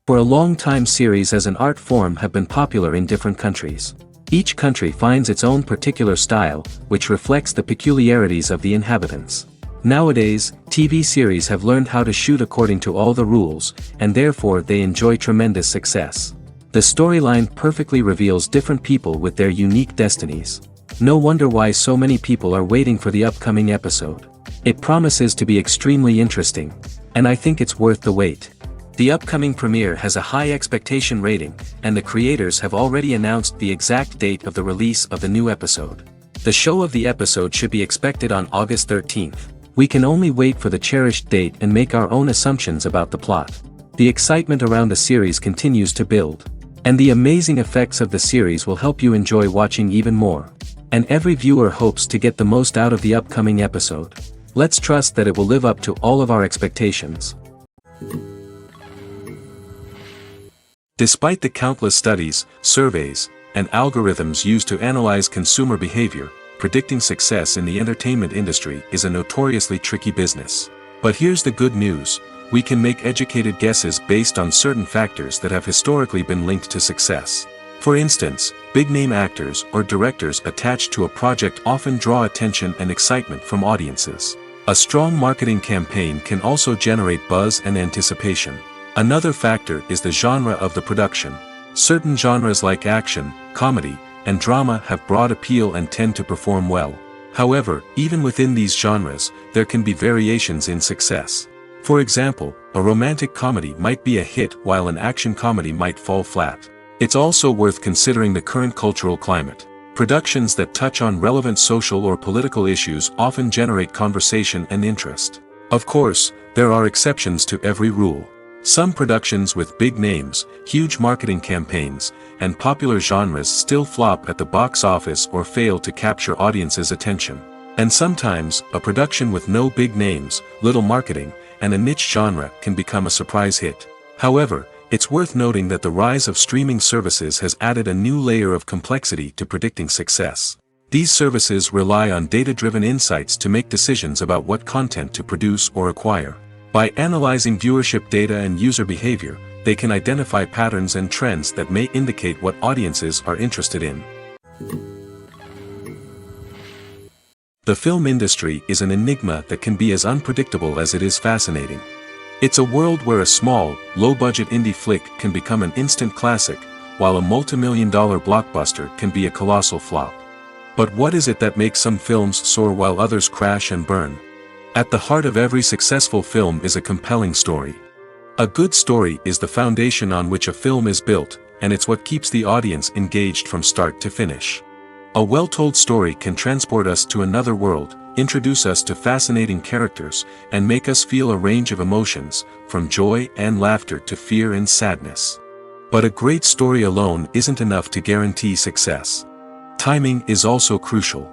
For a long time, series as an art form have been popular in different countries. Each country finds its own particular style, which reflects the peculiarities of the inhabitants. Nowadays, TV series have learned how to shoot according to all the rules, and therefore they enjoy tremendous success. The storyline perfectly reveals different people with their unique destinies. No wonder why so many people are waiting for the upcoming episode. It promises to be extremely interesting, and I think it's worth the wait. The upcoming premiere has a high expectation rating, and the creators have already announced the exact date of the release of the new episode. The show of the episode should be expected on August 13th. We can only wait for the cherished date and make our own assumptions about the plot. The excitement around the series continues to build. And the amazing effects of the series will help you enjoy watching even more. And every viewer hopes to get the most out of the upcoming episode. Let's trust that it will live up to all of our expectations. Despite the countless studies, surveys, and algorithms used to analyze consumer behavior, predicting success in the entertainment industry is a notoriously tricky business. But here's the good news: we can make educated guesses based on certain factors that have historically been linked to success. For instance, big-name actors or directors attached to a project often draw attention and excitement from audiences. A strong marketing campaign can also generate buzz and anticipation. Another factor is the genre of the production. Certain genres like action, comedy, and drama have broad appeal and tend to perform well. However, even within these genres, there can be variations in success. For example, a romantic comedy might be a hit while an action comedy might fall flat. It's also worth considering the current cultural climate. Productions that touch on relevant social or political issues often generate conversation and interest. Of course, there are exceptions to every rule. Some productions with big names, huge marketing campaigns, and popular genres still flop at the box office or fail to capture audiences' attention. And sometimes, a production with no big names, little marketing, and a niche genre can become a surprise hit. However, it's worth noting that the rise of streaming services has added a new layer of complexity to predicting success. These services rely on data-driven insights to make decisions about what content to produce or acquire. By analyzing viewership data and user behavior, they can identify patterns and trends that may indicate what audiences are interested in. The film industry is an enigma that can be as unpredictable as it is fascinating. It's a world where a small, low-budget indie flick can become an instant classic, while a multi-million-dollar blockbuster can be a colossal flop. But what is it that makes some films soar while others crash and burn? At the heart of every successful film is a compelling story. A good story is the foundation on which a film is built, and it's what keeps the audience engaged from start to finish. A well-told story can transport us to another world, introduce us to fascinating characters, and make us feel a range of emotions, from joy and laughter to fear and sadness. But a great story alone isn't enough to guarantee success. Timing is also crucial.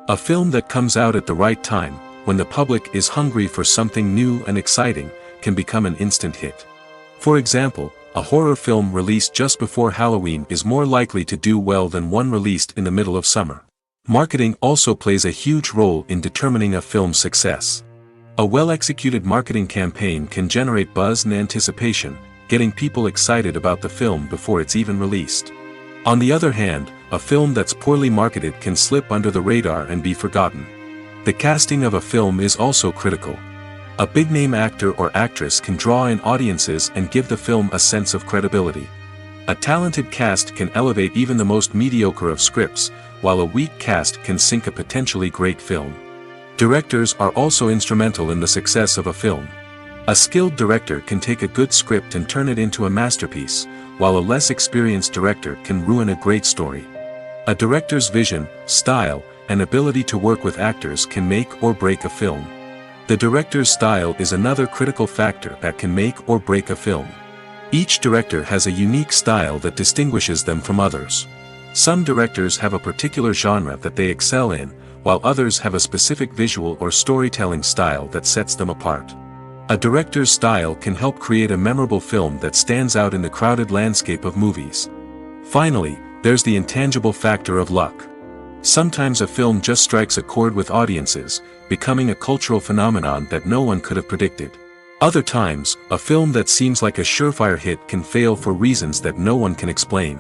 A film that comes out at the right time, when the public is hungry for something new and exciting, can become an instant hit. For example, a horror film released just before Halloween is more likely to do well than one released in the middle of summer. Marketing also plays a huge role in determining a film's success. A well-executed marketing campaign can generate buzz and anticipation, getting people excited about the film before it's even released. On the other hand, a film that's poorly marketed can slip under the radar and be forgotten. The casting of a film is also critical. A big-name actor or actress can draw in audiences and give the film a sense of credibility. A talented cast can elevate even the most mediocre of scripts, while a weak cast can sink a potentially great film. Directors are also instrumental in the success of a film. A skilled director can take a good script and turn it into a masterpiece, while a less experienced director can ruin a great story. A director's vision, style, and ability to work with actors can make or break a film. The director's style is another critical factor that can make or break a film. Each director has a unique style that distinguishes them from others. Some directors have a particular genre that they excel in, while others have a specific visual or storytelling style that sets them apart. A director's style can help create a memorable film that stands out in the crowded landscape of movies. Finally, there's the intangible factor of luck. Sometimes a film just strikes a chord with audiences, becoming a cultural phenomenon that no one could have predicted. Other times, a film that seems like a surefire hit can fail for reasons that no one can explain.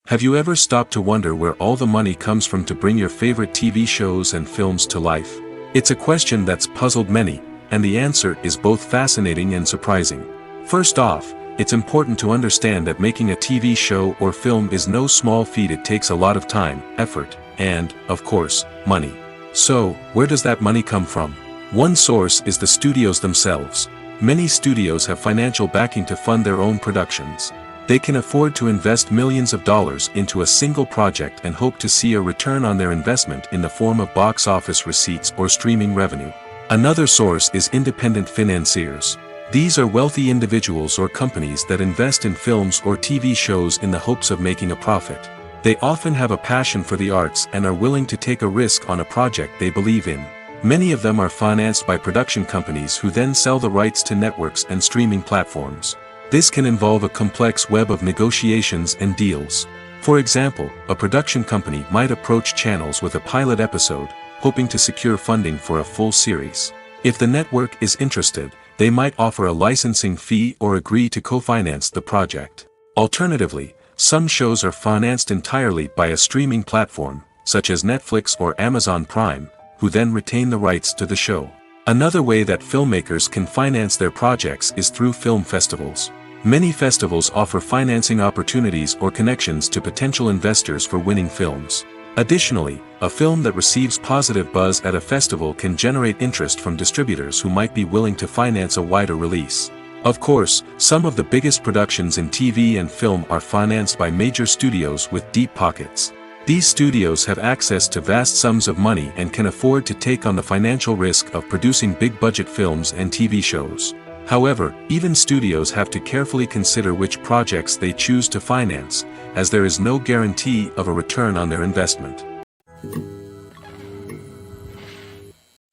Have you ever stopped to wonder where all the money comes from to bring your favorite TV shows and films to life? It's a question that's puzzled many, and the answer is both fascinating and surprising. First off, it's important to understand that making a TV show or film is no small feat. It takes a lot of time, effort, and, of course, money. So, where does that money come from? One source is the studios themselves. Many studios have financial backing to fund their own productions. They can afford to invest millions of dollars into a single project and hope to see a return on their investment in the form of box office receipts or streaming revenue. Another source is independent financiers. These are wealthy individuals or companies that invest in films or TV shows in the hopes of making a profit. They often have a passion for the arts and are willing to take a risk on a project they believe in. Many of them are financed by production companies who then sell the rights to networks and streaming platforms. This can involve a complex web of negotiations and deals. For example, a production company might approach channels with a pilot episode, hoping to secure funding for a full series. If the network is interested, they might offer a licensing fee or agree to co-finance the project. Alternatively, some shows are financed entirely by a streaming platform, such as Netflix or Amazon Prime, who then retain the rights to the show. Another way that filmmakers can finance their projects is through film festivals. Many festivals offer financing opportunities or connections to potential investors for winning films. Additionally, a film that receives positive buzz at a festival can generate interest from distributors who might be willing to finance a wider release. Of course, some of the biggest productions in TV and film are financed by major studios with deep pockets. These studios have access to vast sums of money and can afford to take on the financial risk of producing big-budget films and TV shows. However, even studios have to carefully consider which projects they choose to finance, as there is no guarantee of a return on their investment.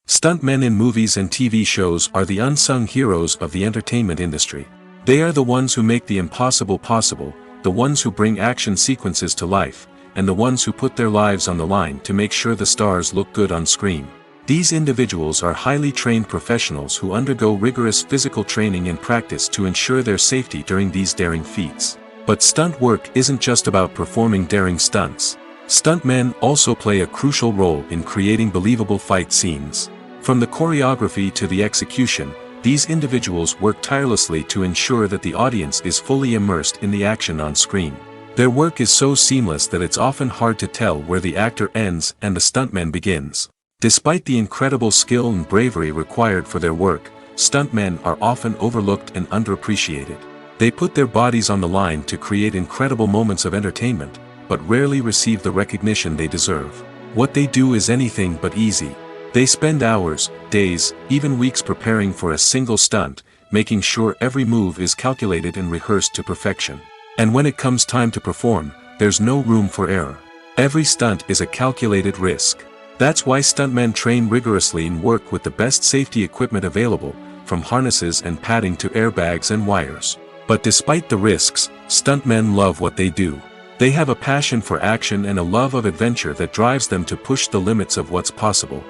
Stuntmen in movies and TV shows are the unsung heroes of the entertainment industry. They are the ones who make the impossible possible, the ones who bring action sequences to life, and the ones who put their lives on the line to make sure the stars look good on screen. These individuals are highly trained professionals who undergo rigorous physical training and practice to ensure their safety during these daring feats. But stunt work isn't just about performing daring stunts. Stuntmen also play a crucial role in creating believable fight scenes. From the choreography to the execution, these individuals work tirelessly to ensure that the audience is fully immersed in the action on screen. Their work is so seamless that it's often hard to tell where the actor ends and the stuntman begins. Despite the incredible skill and bravery required for their work, stuntmen are often overlooked and underappreciated. They put their bodies on the line to create incredible moments of entertainment, but rarely receive the recognition they deserve. What they do is anything but easy. They spend hours, days, even weeks preparing for a single stunt, making sure every move is calculated and rehearsed to perfection. And when it comes time to perform, there's no room for error. Every stunt is a calculated risk. That's why stuntmen train rigorously and work with the best safety equipment available, from harnesses and padding to airbags and wires. But despite the risks, stuntmen love what they do. They have a passion for action and a love of adventure that drives them to push the limits of what's possible.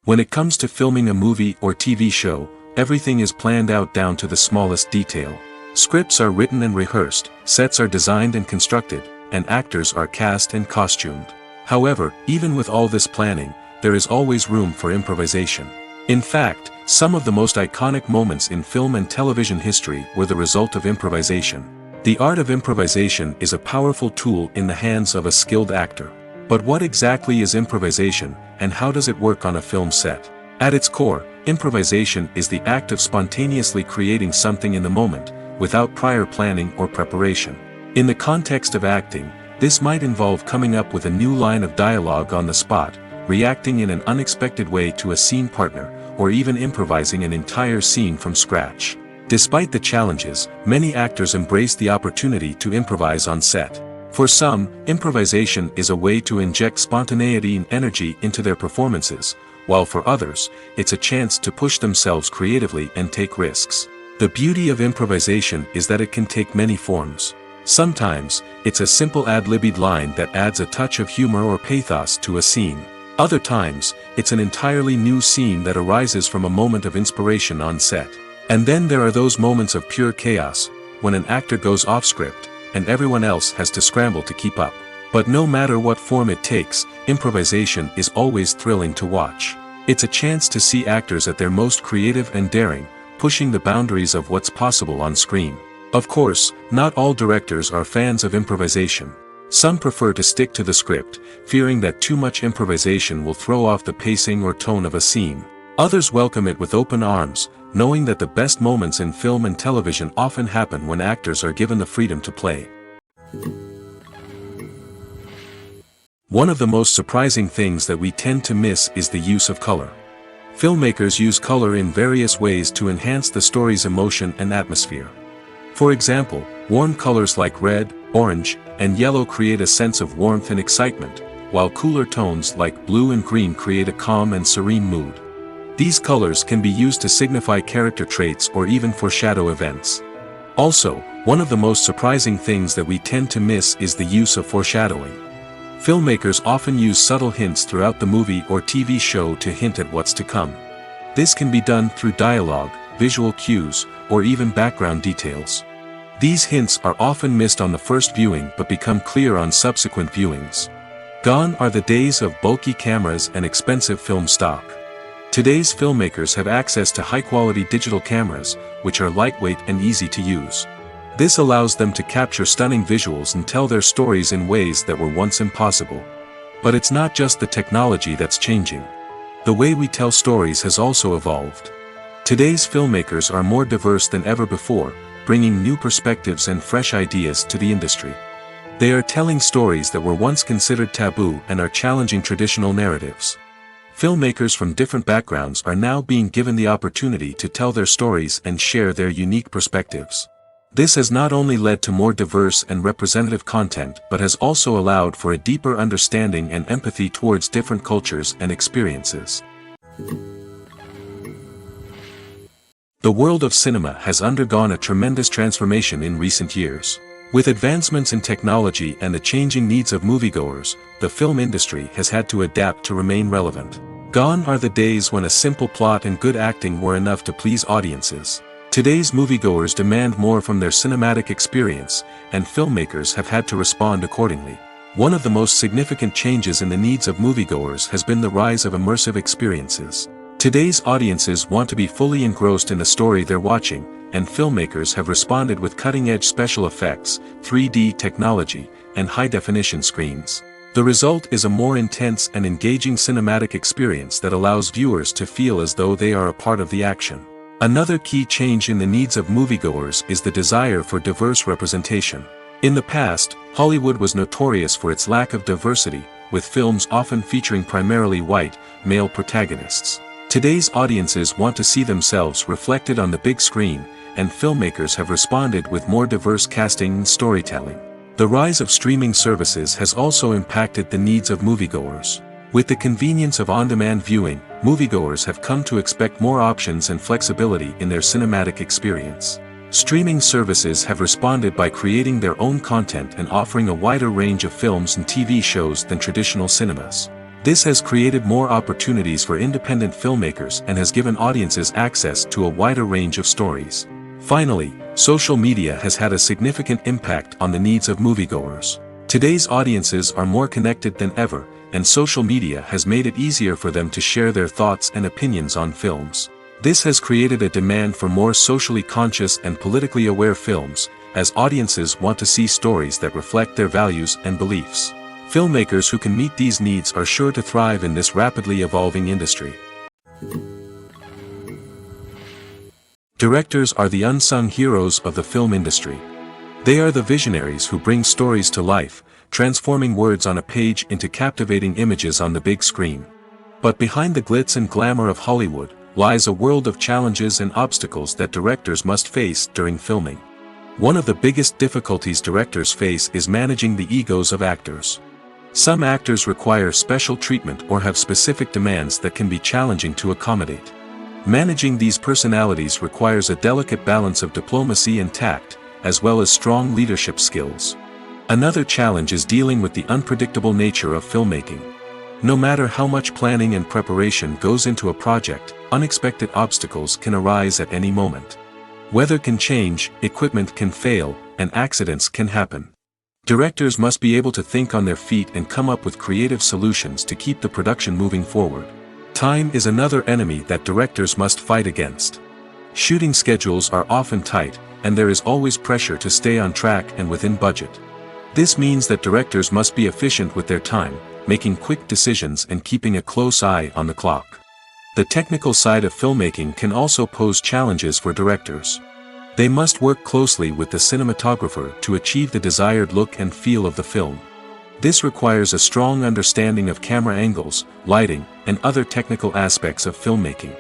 When it comes to filming a movie or TV show, everything is planned out down to the smallest detail. Scripts are written and rehearsed, sets are designed and constructed, and actors are cast and costumed. However, even with all this planning, there is always room for improvisation. In fact, some of the most iconic moments in film and television history were the result of improvisation. The art of improvisation is a powerful tool in the hands of a skilled actor. But what exactly is improvisation, and how does it work on a film set? At its core, improvisation is the act of spontaneously creating something in the moment, without prior planning or preparation. In the context of acting, this might involve coming up with a new line of dialogue on the spot, reacting in an unexpected way to a scene partner, or even improvising an entire scene from scratch. Despite the challenges, many actors embrace the opportunity to improvise on set. For some, improvisation is a way to inject spontaneity and energy into their performances, while for others, it's a chance to push themselves creatively and take risks. The beauty of improvisation is that it can take many forms. Sometimes, it's a simple ad-libbed line that adds a touch of humor or pathos to a scene. Other times, it's an entirely new scene that arises from a moment of inspiration on set. And then there are those moments of pure chaos, when an actor goes off script, and everyone else has to scramble to keep up. But no matter what form it takes, improvisation is always thrilling to watch. It's a chance to see actors at their most creative and daring, pushing the boundaries of what's possible on screen. Of course, not all directors are fans of improvisation. Some prefer to stick to the script, fearing that too much improvisation will throw off the pacing or tone of a scene. Others welcome it with open arms, knowing that the best moments in film and television often happen when actors are given the freedom to play. One of the most surprising things that we tend to miss is the use of color. Filmmakers use color in various ways to enhance the story's emotion and atmosphere. For example, warm colors like red, orange, and yellow create a sense of warmth and excitement, while cooler tones like blue and green create a calm and serene mood. These colors can be used to signify character traits or even foreshadow events. Also, one of the most surprising things that we tend to miss is the use of foreshadowing. Filmmakers often use subtle hints throughout the movie or TV show to hint at what's to come. This can be done through dialogue, visual cues, or even background details. These hints are often missed on the first viewing but become clear on subsequent viewings. Gone are the days of bulky cameras and expensive film stock. Today's filmmakers have access to high-quality digital cameras, which are lightweight and easy to use. This allows them to capture stunning visuals and tell their stories in ways that were once impossible. But it's not just the technology that's changing. The way we tell stories has also evolved. Today's filmmakers are more diverse than ever before, bringing new perspectives and fresh ideas to the industry. They are telling stories that were once considered taboo and are challenging traditional narratives. Filmmakers from different backgrounds are now being given the opportunity to tell their stories and share their unique perspectives. This has not only led to more diverse and representative content but has also allowed for a deeper understanding and empathy towards different cultures and experiences. The world of cinema has undergone a tremendous transformation in recent years. With advancements in technology and the changing needs of moviegoers, the film industry has had to adapt to remain relevant. Gone are the days when a simple plot and good acting were enough to please audiences. Today's moviegoers demand more from their cinematic experience, and filmmakers have had to respond accordingly. One of the most significant changes in the needs of moviegoers has been the rise of immersive experiences. Today's audiences want to be fully engrossed in the story they're watching, and filmmakers have responded with cutting-edge special effects, 3D technology, and high-definition screens. The result is a more intense and engaging cinematic experience that allows viewers to feel as though they are a part of the action. Another key change in the needs of moviegoers is the desire for diverse representation. In the past, Hollywood was notorious for its lack of diversity, with films often featuring primarily white, male protagonists. Today's audiences want to see themselves reflected on the big screen, and filmmakers have responded with more diverse casting and storytelling. The rise of streaming services has also impacted the needs of moviegoers. With the convenience of on-demand viewing, moviegoers have come to expect more options and flexibility in their cinematic experience. Streaming services have responded by creating their own content and offering a wider range of films and TV shows than traditional cinemas. This has created more opportunities for independent filmmakers and has given audiences access to a wider range of stories. Finally, social media has had a significant impact on the needs of moviegoers. Today's audiences are more connected than ever, and social media has made it easier for them to share their thoughts and opinions on films. This has created a demand for more socially conscious and politically aware films, as audiences want to see stories that reflect their values and beliefs. Filmmakers who can meet these needs are sure to thrive in this rapidly evolving industry. Directors are the unsung heroes of the film industry. They are the visionaries who bring stories to life, transforming words on a page into captivating images on the big screen. But behind the glitz and glamour of Hollywood lies a world of challenges and obstacles that directors must face during filming. One of the biggest difficulties directors face is managing the egos of actors. Some actors require special treatment or have specific demands that can be challenging to accommodate. Managing these personalities requires a delicate balance of diplomacy and tact, as well as strong leadership skills. Another challenge is dealing with the unpredictable nature of filmmaking. No matter how much planning and preparation goes into a project, unexpected obstacles can arise at any moment. Weather can change, equipment can fail, and accidents can happen. Directors must be able to think on their feet and come up with creative solutions to keep the production moving forward. Time is another enemy that directors must fight against. Shooting schedules are often tight, and there is always pressure to stay on track and within budget. This means that directors must be efficient with their time, making quick decisions and keeping a close eye on the clock. The technical side of filmmaking can also pose challenges for directors. They must work closely with the cinematographer to achieve the desired look and feel of the film. This requires a strong understanding of camera angles, lighting, and other technical aspects of filmmaking.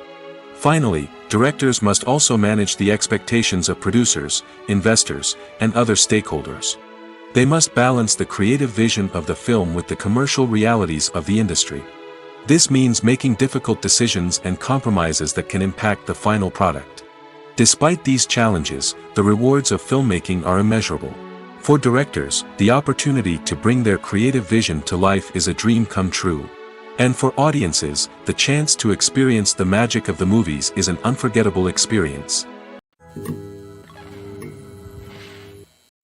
Finally, directors must also manage the expectations of producers, investors, and other stakeholders. They must balance the creative vision of the film with the commercial realities of the industry. This means making difficult decisions and compromises that can impact the final product. Despite these challenges, the rewards of filmmaking are immeasurable. For directors, the opportunity to bring their creative vision to life is a dream come true. And for audiences, the chance to experience the magic of the movies is an unforgettable experience.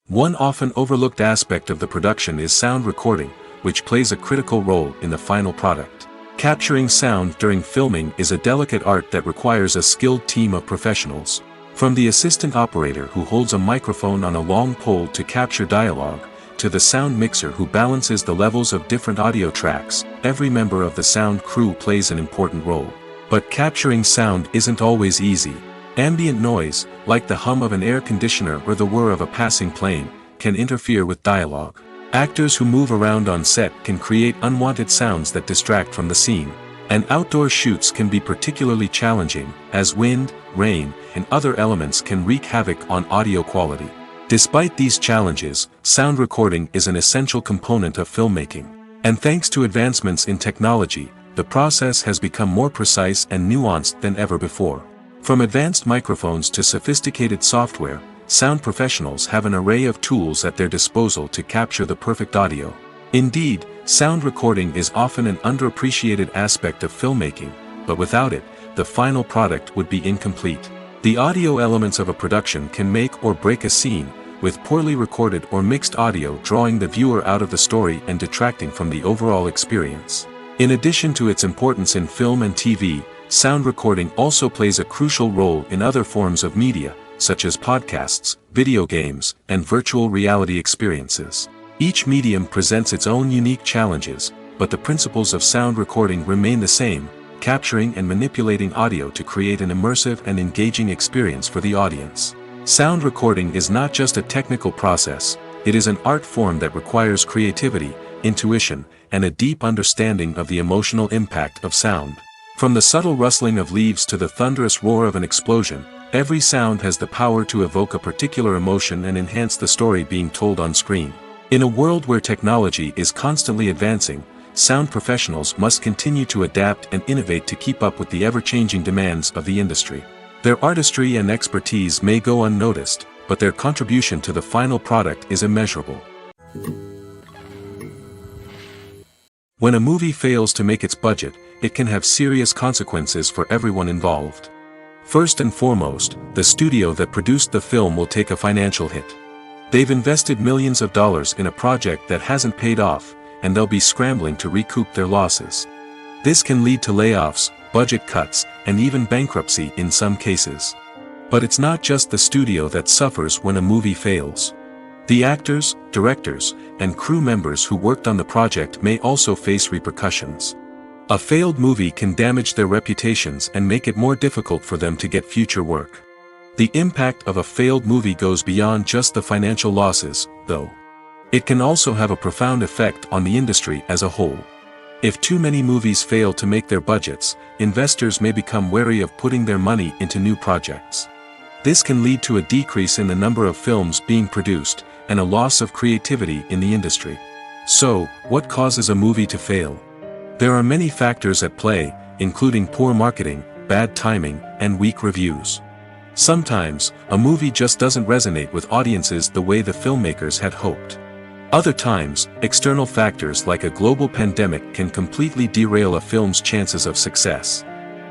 One often overlooked aspect of the production is sound recording, which plays a critical role in the final product. Capturing sound during filming is a delicate art that requires a skilled team of professionals. From the assistant operator who holds a microphone on a long pole to capture dialogue, to the sound mixer who balances the levels of different audio tracks, every member of the sound crew plays an important role. But capturing sound isn't always easy. Ambient noise, like the hum of an air conditioner or the whir of a passing plane, can interfere with dialogue. Actors who move around on set can create unwanted sounds that distract from the scene. And outdoor shoots can be particularly challenging, as wind, rain, and other elements can wreak havoc on audio quality. Despite these challenges, sound recording is an essential component of filmmaking. And thanks to advancements in technology, the process has become more precise and nuanced than ever before. From advanced microphones to sophisticated software, sound professionals have an array of tools at their disposal to capture the perfect audio. Indeed, sound recording is often an underappreciated aspect of filmmaking, but without it, the final product would be incomplete. The audio elements of a production can make or break a scene, with poorly recorded or mixed audio drawing the viewer out of the story and detracting from the overall experience. In addition to its importance in film and TV, sound recording also plays a crucial role in other forms of media, such as podcasts, video games, and virtual reality experiences. Each medium presents its own unique challenges, but the principles of sound recording remain the same, capturing and manipulating audio to create an immersive and engaging experience for the audience. Sound recording is not just a technical process, it is an art form that requires creativity, intuition, and a deep understanding of the emotional impact of sound. From the subtle rustling of leaves to the thunderous roar of an explosion, every sound has the power to evoke a particular emotion and enhance the story being told on screen. In a world where technology is constantly advancing, sound professionals must continue to adapt and innovate to keep up with the ever-changing demands of the industry. Their artistry and expertise may go unnoticed, but their contribution to the final product is immeasurable. When a movie fails to make its budget, it can have serious consequences for everyone involved. First and foremost, the studio that produced the film will take a financial hit. They've invested millions of dollars in a project that hasn't paid off, and they'll be scrambling to recoup their losses. This can lead to layoffs, budget cuts, and even bankruptcy in some cases. But it's not just the studio that suffers when a movie fails. The actors, directors, and crew members who worked on the project may also face repercussions. A failed movie can damage their reputations and make it more difficult for them to get future work. The impact of a failed movie goes beyond just the financial losses, though. It can also have a profound effect on the industry as a whole. If too many movies fail to make their budgets, investors may become wary of putting their money into new projects. This can lead to a decrease in the number of films being produced, and a loss of creativity in the industry. So, what causes a movie to fail? There are many factors at play, including poor marketing, bad timing, and weak reviews. Sometimes, a movie just doesn't resonate with audiences the way the filmmakers had hoped. Other times, external factors like a global pandemic can completely derail a film's chances of success.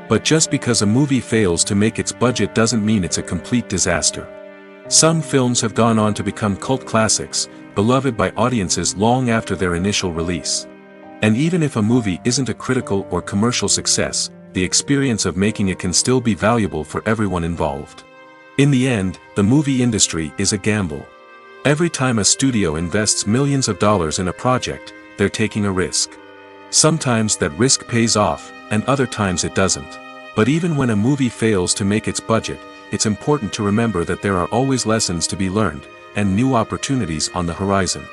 But just because a movie fails to make its budget doesn't mean it's a complete disaster. Some films have gone on to become cult classics, beloved by audiences long after their initial release. And even if a movie isn't a critical or commercial success, the experience of making it can still be valuable for everyone involved. In the end, the movie industry is a gamble. Every time a studio invests millions of dollars in a project, they're taking a risk. Sometimes that risk pays off, and other times it doesn't. But even when a movie fails to make its budget, it's important to remember that there are always lessons to be learned, and new opportunities on the horizon.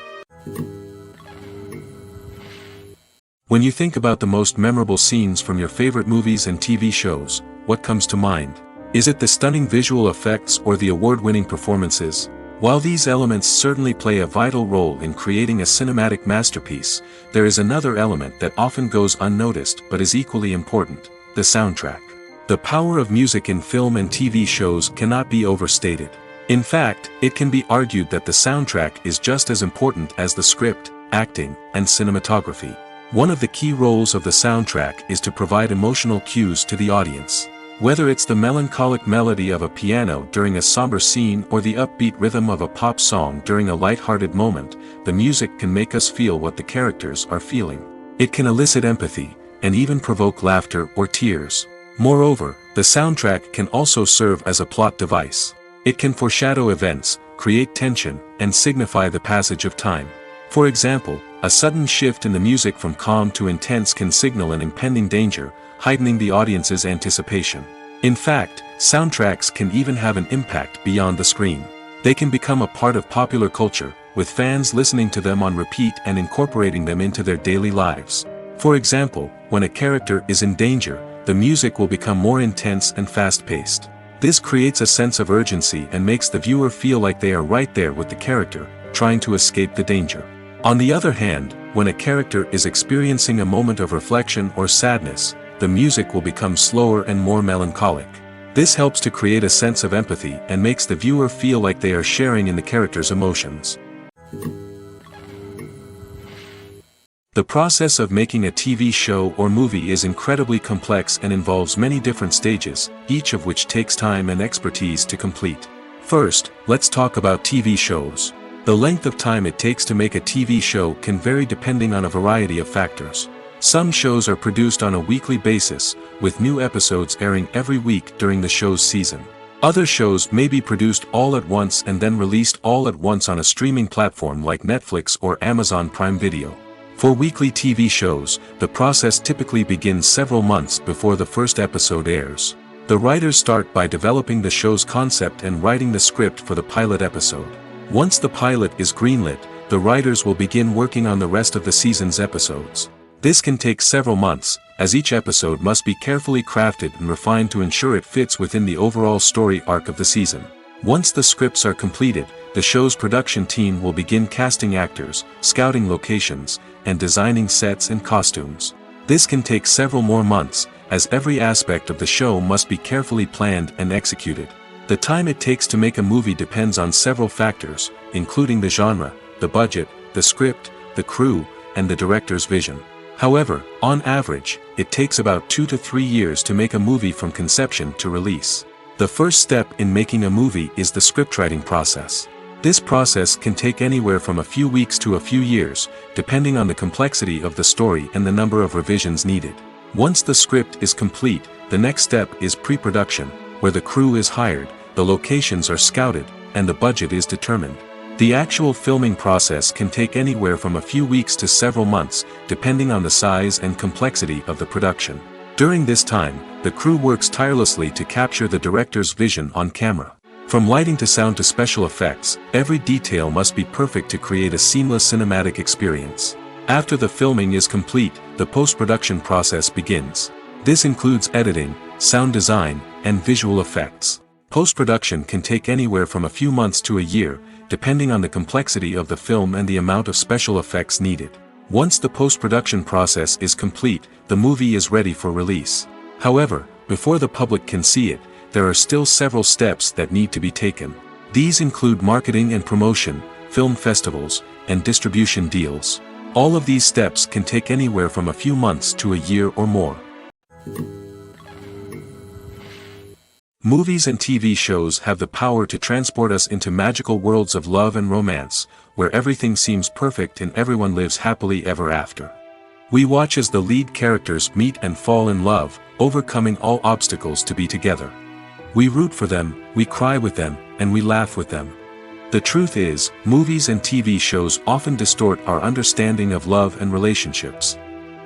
When you think about the most memorable scenes from your favorite movies and TV shows, what comes to mind? Is it the stunning visual effects or the award-winning performances? While these elements certainly play a vital role in creating a cinematic masterpiece, there is another element that often goes unnoticed but is equally important: the soundtrack. The power of music in film and TV shows cannot be overstated. In fact, it can be argued that the soundtrack is just as important as the script, acting, and cinematography. One of the key roles of the soundtrack is to provide emotional cues to the audience. Whether it's the melancholic melody of a piano during a somber scene or the upbeat rhythm of a pop song during a light-hearted moment, the music can make us feel what the characters are feeling. It can elicit empathy, and even provoke laughter or tears. Moreover, the soundtrack can also serve as a plot device. It can foreshadow events, create tension, and signify the passage of time. For example, a sudden shift in the music from calm to intense can signal an impending danger, heightening the audience's anticipation. In fact, soundtracks can even have an impact beyond the screen. They can become a part of popular culture, with fans listening to them on repeat and incorporating them into their daily lives. For example, when a character is in danger, the music will become more intense and fast-paced. This creates a sense of urgency and makes the viewer feel like they are right there with the character, trying to escape the danger. On the other hand, when a character is experiencing a moment of reflection or sadness, the music will become slower and more melancholic. This helps to create a sense of empathy and makes the viewer feel like they are sharing in the character's emotions. The process of making a TV show or movie is incredibly complex and involves many different stages, each of which takes time and expertise to complete. First, let's talk about TV shows. The length of time it takes to make a TV show can vary depending on a variety of factors. Some shows are produced on a weekly basis, with new episodes airing every week during the show's season. Other shows may be produced all at once and then released all at once on a streaming platform like Netflix or Amazon Prime Video. For weekly TV shows, the process typically begins several months before the first episode airs. The writers start by developing the show's concept and writing the script for the pilot episode. Once the pilot is greenlit, the writers will begin working on the rest of the season's episodes. This can take several months, as each episode must be carefully crafted and refined to ensure it fits within the overall story arc of the season. Once the scripts are completed, the show's production team will begin casting actors, scouting locations, and designing sets and costumes. This can take several more months, as every aspect of the show must be carefully planned and executed. The time it takes to make a movie depends on several factors, including the genre, the budget, the script, the crew, and the director's vision. However, on average, it takes about 2 to 3 years to make a movie from conception to release. The first step in making a movie is the scriptwriting process. This process can take anywhere from a few weeks to a few years, depending on the complexity of the story and the number of revisions needed. Once the script is complete, the next step is pre-production, where the crew is hired, the locations are scouted, and the budget is determined. The actual filming process can take anywhere from a few weeks to several months, depending on the size and complexity of the production. During this time, the crew works tirelessly to capture the director's vision on camera. From lighting to sound to special effects, every detail must be perfect to create a seamless cinematic experience. After the filming is complete, the post-production process begins. This includes editing, sound design, and visual effects. Post-production can take anywhere from a few months to a year, depending on the complexity of the film and the amount of special effects needed. Once the post-production process is complete, the movie is ready for release. However, before the public can see it, there are still several steps that need to be taken. These include marketing and promotion, film festivals, and distribution deals. All of these steps can take anywhere from a few months to a year or more. Movies and TV shows have the power to transport us into magical worlds of love and romance, where everything seems perfect and everyone lives happily ever after. We watch as the lead characters meet and fall in love, overcoming all obstacles to be together. We root for them, we cry with them, and we laugh with them. The truth is, movies and TV shows often distort our understanding of love and relationships.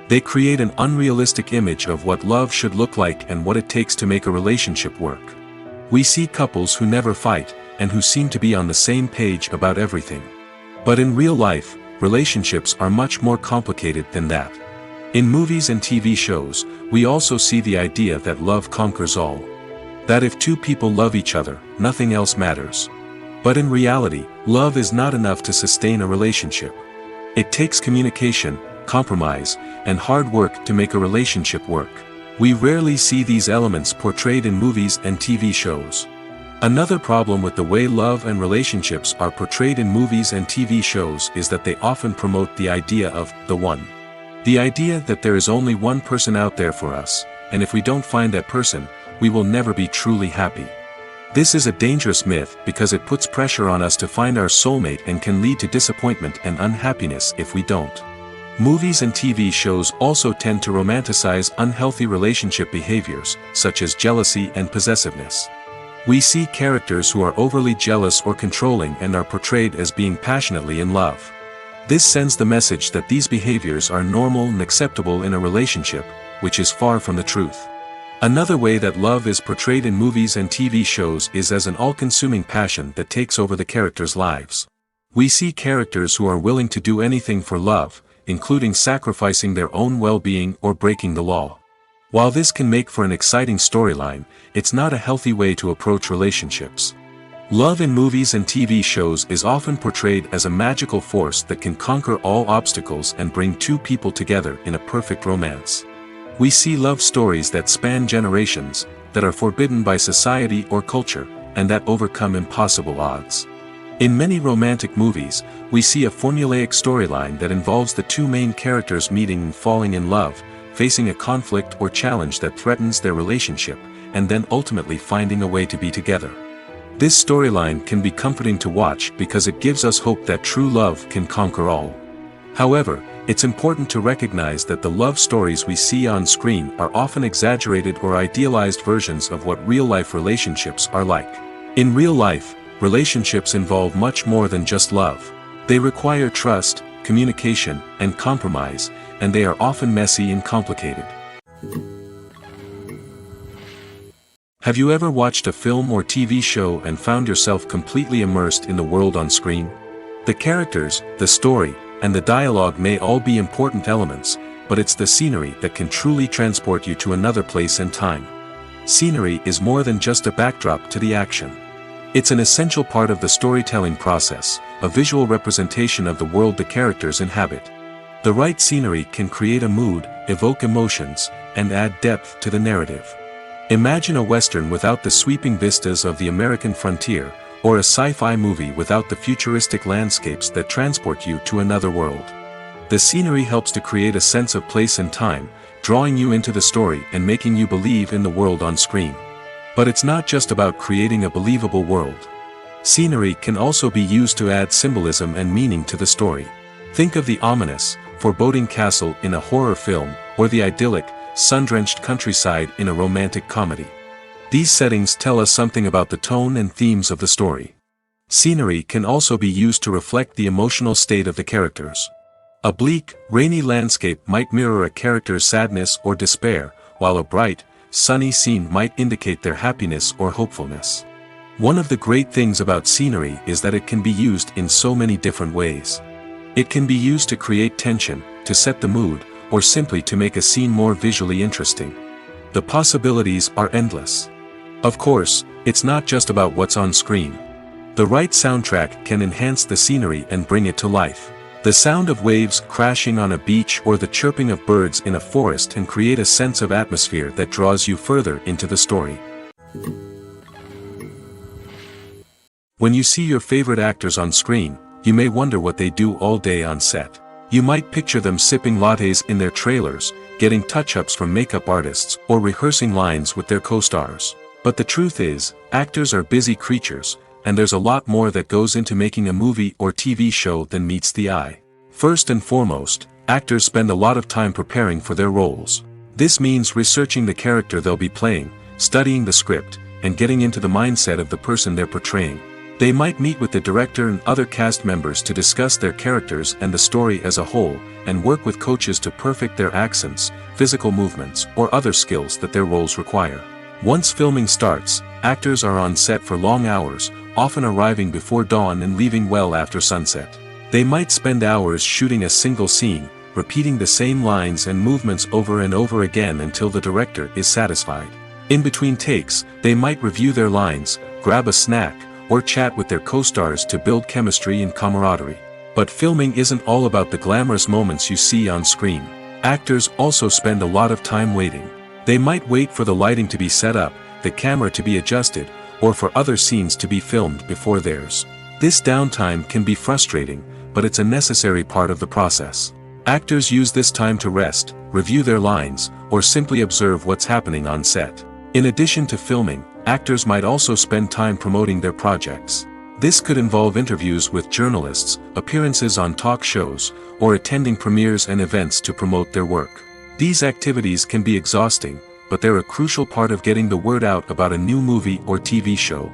They create an unrealistic image of what love should look like and what it takes to make a relationship work. We see couples who never fight, and who seem to be on the same page about everything. But in real life, relationships are much more complicated than that. In movies and TV shows, we also see the idea that love conquers all. That if two people love each other, nothing else matters. But in reality, love is not enough to sustain a relationship. It takes communication, compromise, and hard work to make a relationship work. We rarely see these elements portrayed in movies and TV shows. Another problem with the way love and relationships are portrayed in movies and TV shows is that they often promote the idea of the one. The idea that there is only one person out there for us, and if we don't find that person, we will never be truly happy. This is a dangerous myth because it puts pressure on us to find our soulmate and can lead to disappointment and unhappiness if we don't. Movies and TV shows also tend to romanticize unhealthy relationship behaviors, such as jealousy and possessiveness. We see characters who are overly jealous or controlling and are portrayed as being passionately in love. This sends the message that these behaviors are normal and acceptable in a relationship, which is far from the truth. Another way that love is portrayed in movies and TV shows is as an all-consuming passion that takes over the characters' lives. We see characters who are willing to do anything for love, including sacrificing their own well-being or breaking the law. While this can make for an exciting storyline, it's not a healthy way to approach relationships. Love in movies and TV shows is often portrayed as a magical force that can conquer all obstacles and bring two people together in a perfect romance. We see love stories that span generations, that are forbidden by society or culture, and that overcome impossible odds. In many romantic movies, we see a formulaic storyline that involves the two main characters meeting and falling in love, facing a conflict or challenge that threatens their relationship, and then ultimately finding a way to be together. This storyline can be comforting to watch because it gives us hope that true love can conquer all. However, it's important to recognize that the love stories we see on screen are often exaggerated or idealized versions of what real-life relationships are like. In real life, relationships involve much more than just love. They require trust, communication, and compromise, and they are often messy and complicated. Have you ever watched a film or TV show and found yourself completely immersed in the world on screen? The characters, the story, and the dialogue may all be important elements, but it's the scenery that can truly transport you to another place and time. Scenery is more than just a backdrop to the action. It's an essential part of the storytelling process, a visual representation of the world the characters inhabit. The right scenery can create a mood, evoke emotions, and add depth to the narrative. Imagine a Western without the sweeping vistas of the American frontier, or a sci-fi movie without the futuristic landscapes that transport you to another world. The scenery helps to create a sense of place and time, drawing you into the story and making you believe in the world on screen. But it's not just about creating a believable world. Scenery can also be used to add symbolism and meaning to the story. Think of the ominous, foreboding castle in a horror film, or the idyllic, sun-drenched countryside in a romantic comedy. These settings tell us something about the tone and themes of the story. Scenery can also be used to reflect the emotional state of the characters. A bleak, rainy landscape might mirror a character's sadness or despair, while a bright, sunny scene might indicate their happiness or hopefulness. One of the great things about scenery is that it can be used in so many different ways. It can be used to create tension, to set the mood, or simply to make a scene more visually interesting. The possibilities are endless. Of course, it's not just about what's on screen. The right soundtrack can enhance the scenery and bring it to life. The sound of waves crashing on a beach or the chirping of birds in a forest can create a sense of atmosphere that draws you further into the story. When you see your favorite actors on screen, you may wonder what they do all day on set. You might picture them sipping lattes in their trailers, getting touch-ups from makeup artists, or rehearsing lines with their co-stars. But the truth is, actors are busy creatures, and there's a lot more that goes into making a movie or TV show than meets the eye. First and foremost, actors spend a lot of time preparing for their roles. This means researching the character they'll be playing, studying the script, and getting into the mindset of the person they're portraying. They might meet with the director and other cast members to discuss their characters and the story as a whole, and work with coaches to perfect their accents, physical movements, or other skills that their roles require. Once filming starts, actors are on set for long hours, often arriving before dawn and leaving well after sunset. They might spend hours shooting a single scene, repeating the same lines and movements over and over again until the director is satisfied. In between takes, they might review their lines, grab a snack, or chat with their co-stars to build chemistry and camaraderie. But filming isn't all about the glamorous moments you see on screen. Actors also spend a lot of time waiting. They might wait for the lighting to be set up, the camera to be adjusted, or for other scenes to be filmed before theirs. This downtime can be frustrating, but it's a necessary part of the process. Actors use this time to rest, review their lines, or simply observe what's happening on set. In addition to filming, actors might also spend time promoting their projects. This could involve interviews with journalists, appearances on talk shows, or attending premieres and events to promote their work. These activities can be exhausting, but they're a crucial part of getting the word out about a new movie or TV show.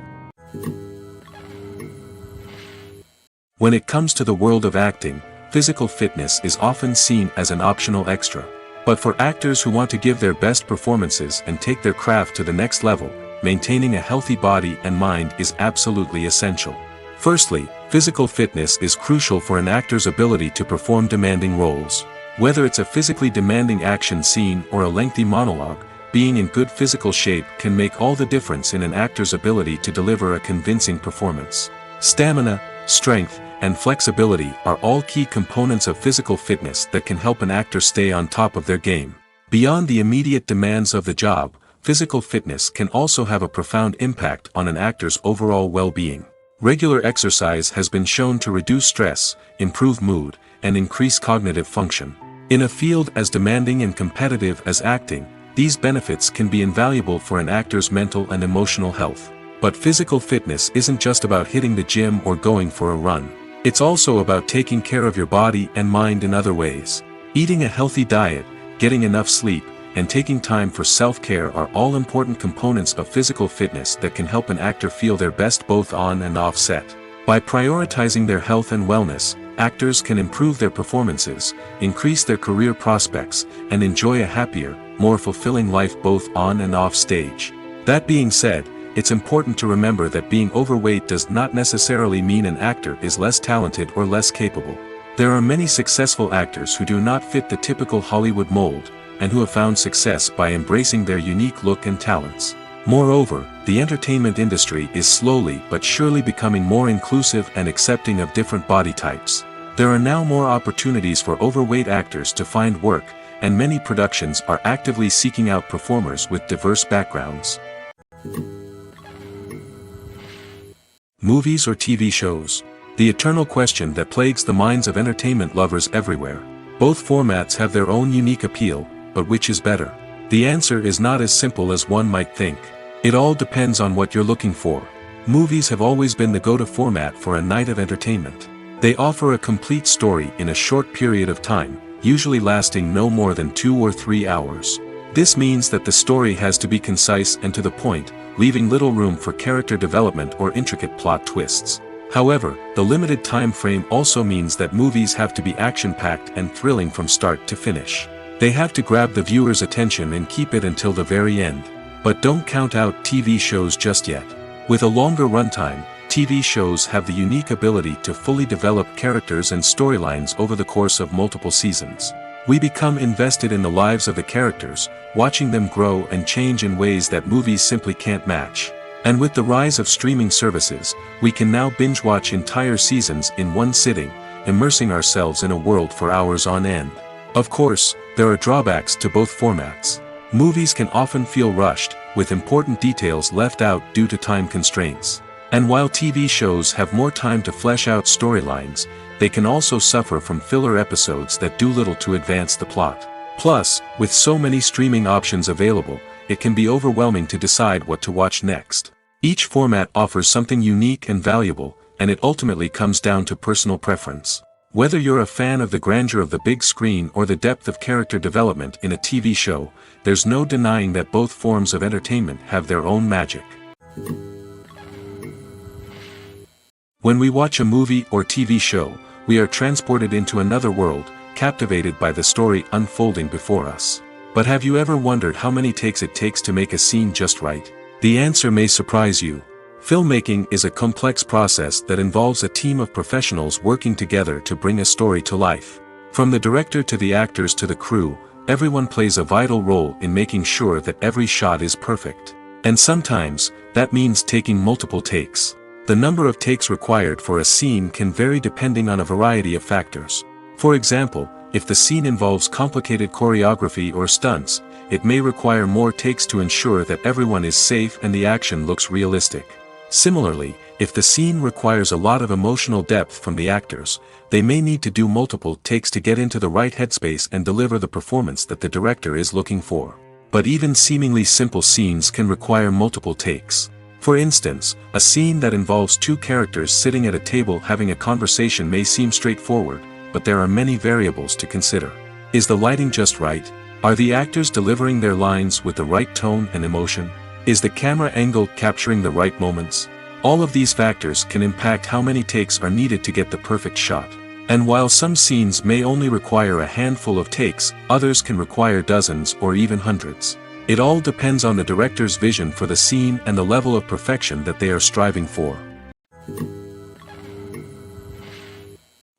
When it comes to the world of acting, physical fitness is often seen as an optional extra. But for actors who want to give their best performances and take their craft to the next level, maintaining a healthy body and mind is absolutely essential. Firstly, physical fitness is crucial for an actor's ability to perform demanding roles. Whether it's a physically demanding action scene or a lengthy monologue, being in good physical shape can make all the difference in an actor's ability to deliver a convincing performance. Stamina, strength, and flexibility are all key components of physical fitness that can help an actor stay on top of their game. Beyond the immediate demands of the job, physical fitness can also have a profound impact on an actor's overall well-being. Regular exercise has been shown to reduce stress, improve mood, and increase cognitive function. In a field as demanding and competitive as acting, these benefits can be invaluable for an actor's mental and emotional health. But physical fitness isn't just about hitting the gym or going for a run. It's also about taking care of your body and mind in other ways. Eating a healthy diet, getting enough sleep, and taking time for self-care are all important components of physical fitness that can help an actor feel their best both on and off set. By prioritizing their health and wellness, actors can improve their performances, increase their career prospects, and enjoy a happier, more fulfilling life both on and off stage. That being said, it's important to remember that being overweight does not necessarily mean an actor is less talented or less capable. There are many successful actors who do not fit the typical Hollywood mold, and who have found success by embracing their unique look and talents. Moreover, the entertainment industry is slowly but surely becoming more inclusive and accepting of different body types. There are now more opportunities for overweight actors to find work, and many productions are actively seeking out performers with diverse backgrounds. Movies or TV shows? The eternal question that plagues the minds of entertainment lovers everywhere. Both formats have their own unique appeal, but which is better? The answer is not as simple as one might think. It all depends on what you're looking for. Movies have always been the go-to format for a night of entertainment. They offer a complete story in a short period of time, usually lasting no more than 2 or 3 hours. This means that the story has to be concise and to the point, leaving little room for character development or intricate plot twists. However, the limited time frame also means that movies have to be action-packed and thrilling from start to finish. They have to grab the viewer's attention and keep it until the very end. But don't count out TV shows just yet. With a longer runtime, TV shows have the unique ability to fully develop characters and storylines over the course of multiple seasons. We become invested in the lives of the characters, watching them grow and change in ways that movies simply can't match. And with the rise of streaming services, we can now binge-watch entire seasons in one sitting, immersing ourselves in a world for hours on end. Of course, there are drawbacks to both formats. Movies can often feel rushed, with important details left out due to time constraints. And while TV shows have more time to flesh out storylines, they can also suffer from filler episodes that do little to advance the plot. Plus, with so many streaming options available, it can be overwhelming to decide what to watch next. Each format offers something unique and valuable, and it ultimately comes down to personal preference. Whether you're a fan of the grandeur of the big screen or the depth of character development in a TV show, there's no denying that both forms of entertainment have their own magic. When we watch a movie or TV show, we are transported into another world, captivated by the story unfolding before us. But have you ever wondered how many takes it takes to make a scene just right? The answer may surprise you. Filmmaking is a complex process that involves a team of professionals working together to bring a story to life. From the director to the actors to the crew, everyone plays a vital role in making sure that every shot is perfect. And sometimes, that means taking multiple takes. The number of takes required for a scene can vary depending on a variety of factors. For example, if the scene involves complicated choreography or stunts, it may require more takes to ensure that everyone is safe and the action looks realistic. Similarly, if the scene requires a lot of emotional depth from the actors, they may need to do multiple takes to get into the right headspace and deliver the performance that the director is looking for. But even seemingly simple scenes can require multiple takes. For instance, a scene that involves 2 characters sitting at a table having a conversation may seem straightforward, but there are many variables to consider. Is the lighting just right? Are the actors delivering their lines with the right tone and emotion? Is the camera angle capturing the right moments? All of these factors can impact how many takes are needed to get the perfect shot. And while some scenes may only require a handful of takes, others can require dozens or even hundreds. It all depends on the director's vision for the scene and the level of perfection that they are striving for.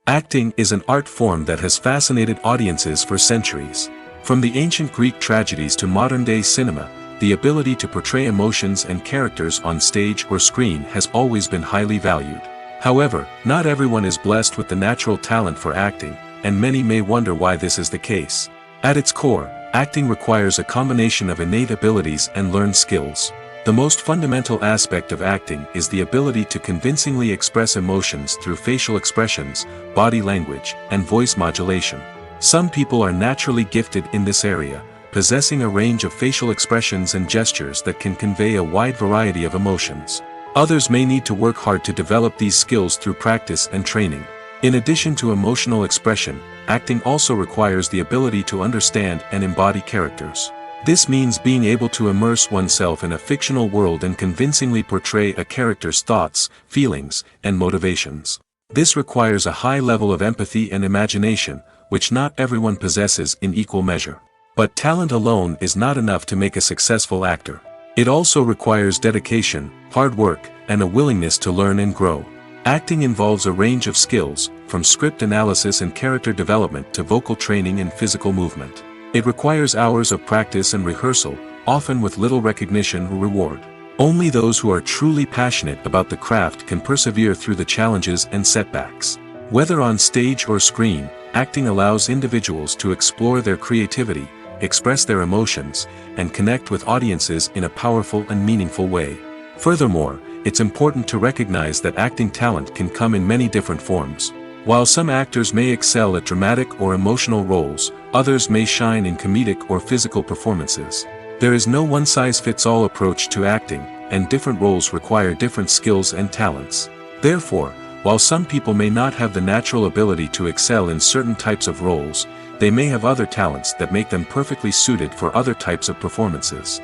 Acting is an art form that has fascinated audiences for centuries. From the ancient Greek tragedies to modern-day cinema, the ability to portray emotions and characters on stage or screen has always been highly valued. However, not everyone is blessed with the natural talent for acting, and many may wonder why this is the case. At its core, acting requires a combination of innate abilities and learned skills. The most fundamental aspect of acting is the ability to convincingly express emotions through facial expressions, body language, and voice modulation. Some people are naturally gifted in this area, possessing a range of facial expressions and gestures that can convey a wide variety of emotions. Others may need to work hard to develop these skills through practice and training. In addition to emotional expression, acting also requires the ability to understand and embody characters. This means being able to immerse oneself in a fictional world and convincingly portray a character's thoughts, feelings, and motivations. This requires a high level of empathy and imagination, which not everyone possesses in equal measure. But talent alone is not enough to make a successful actor. It also requires dedication, hard work, and a willingness to learn and grow. Acting involves a range of skills, from script analysis and character development to vocal training and physical movement. It requires hours of practice and rehearsal, often with little recognition or reward. Only those who are truly passionate about the craft can persevere through the challenges and setbacks. Whether on stage or screen, acting allows individuals to explore their creativity, express their emotions, and connect with audiences in a powerful and meaningful way. Furthermore, it's important to recognize that acting talent can come in many different forms. While some actors may excel at dramatic or emotional roles, others may shine in comedic or physical performances. There is no one-size-fits-all approach to acting, and different roles require different skills and talents. Therefore, while some people may not have the natural ability to excel in certain types of roles, they may have other talents that make them perfectly suited for other types of performances.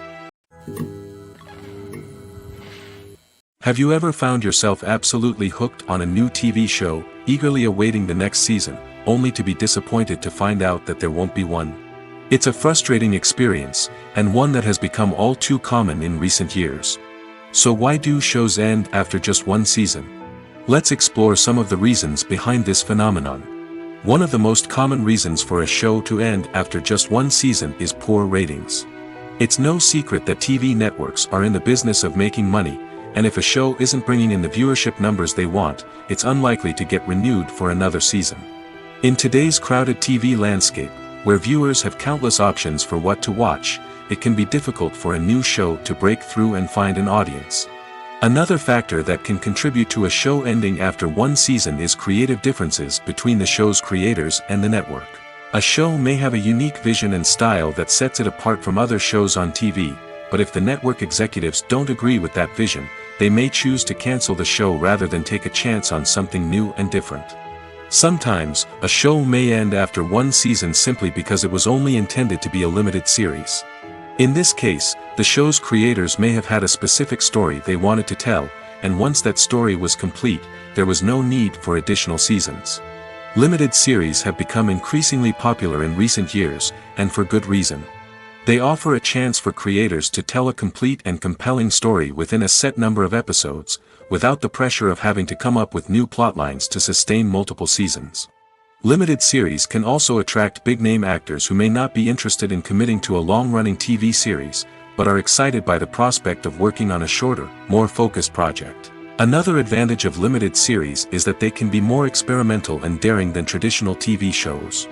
Have you ever found yourself absolutely hooked on a new TV show, eagerly awaiting the next season, only to be disappointed to find out that there won't be one? It's a frustrating experience, and one that has become all too common in recent years. So why do shows end after just one season? Let's explore some of the reasons behind this phenomenon. One of the most common reasons for a show to end after just one season is poor ratings. It's no secret that TV networks are in the business of making money, and if a show isn't bringing in the viewership numbers they want, it's unlikely to get renewed for another season. In today's crowded TV landscape, where viewers have countless options for what to watch, it can be difficult for a new show to break through and find an audience. Another factor that can contribute to a show ending after one season is creative differences between the show's creators and the network. A show may have a unique vision and style that sets it apart from other shows on TV, but if the network executives don't agree with that vision, they may choose to cancel the show rather than take a chance on something new and different. Sometimes, a show may end after one season simply because it was only intended to be a limited series. In this case, the show's creators may have had a specific story they wanted to tell, and once that story was complete, there was no need for additional seasons. Limited series have become increasingly popular in recent years, and for good reason. They offer a chance for creators to tell a complete and compelling story within a set number of episodes, without the pressure of having to come up with new plotlines to sustain multiple seasons. Limited series can also attract big-name actors who may not be interested in committing to a long-running TV series, but are excited by the prospect of working on a shorter, more focused project. Another advantage of limited series is that they can be more experimental and daring than traditional TV shows.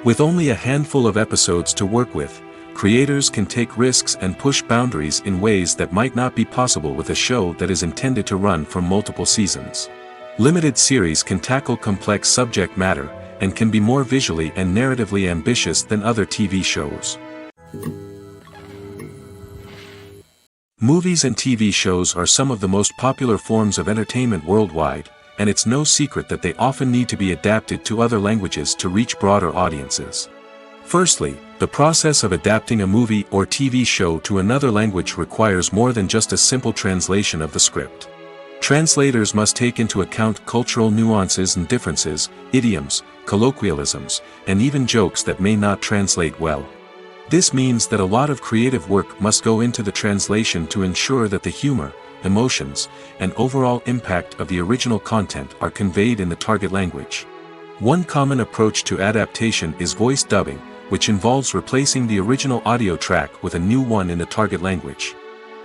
With only a handful of episodes to work with, creators can take risks and push boundaries in ways that might not be possible with a show that is intended to run for multiple seasons. Limited series can tackle complex subject matter, and can be more visually and narratively ambitious than other TV shows. Movies and TV shows are some of the most popular forms of entertainment worldwide, and it's no secret that they often need to be adapted to other languages to reach broader audiences. Firstly, the process of adapting a movie or TV show to another language requires more than just a simple translation of the script. Translators must take into account cultural nuances and differences, idioms, colloquialisms, and even jokes that may not translate well. This means that a lot of creative work must go into the translation to ensure that the humor, emotions, and overall impact of the original content are conveyed in the target language. One common approach to adaptation is voice dubbing, which involves replacing the original audio track with a new one in the target language.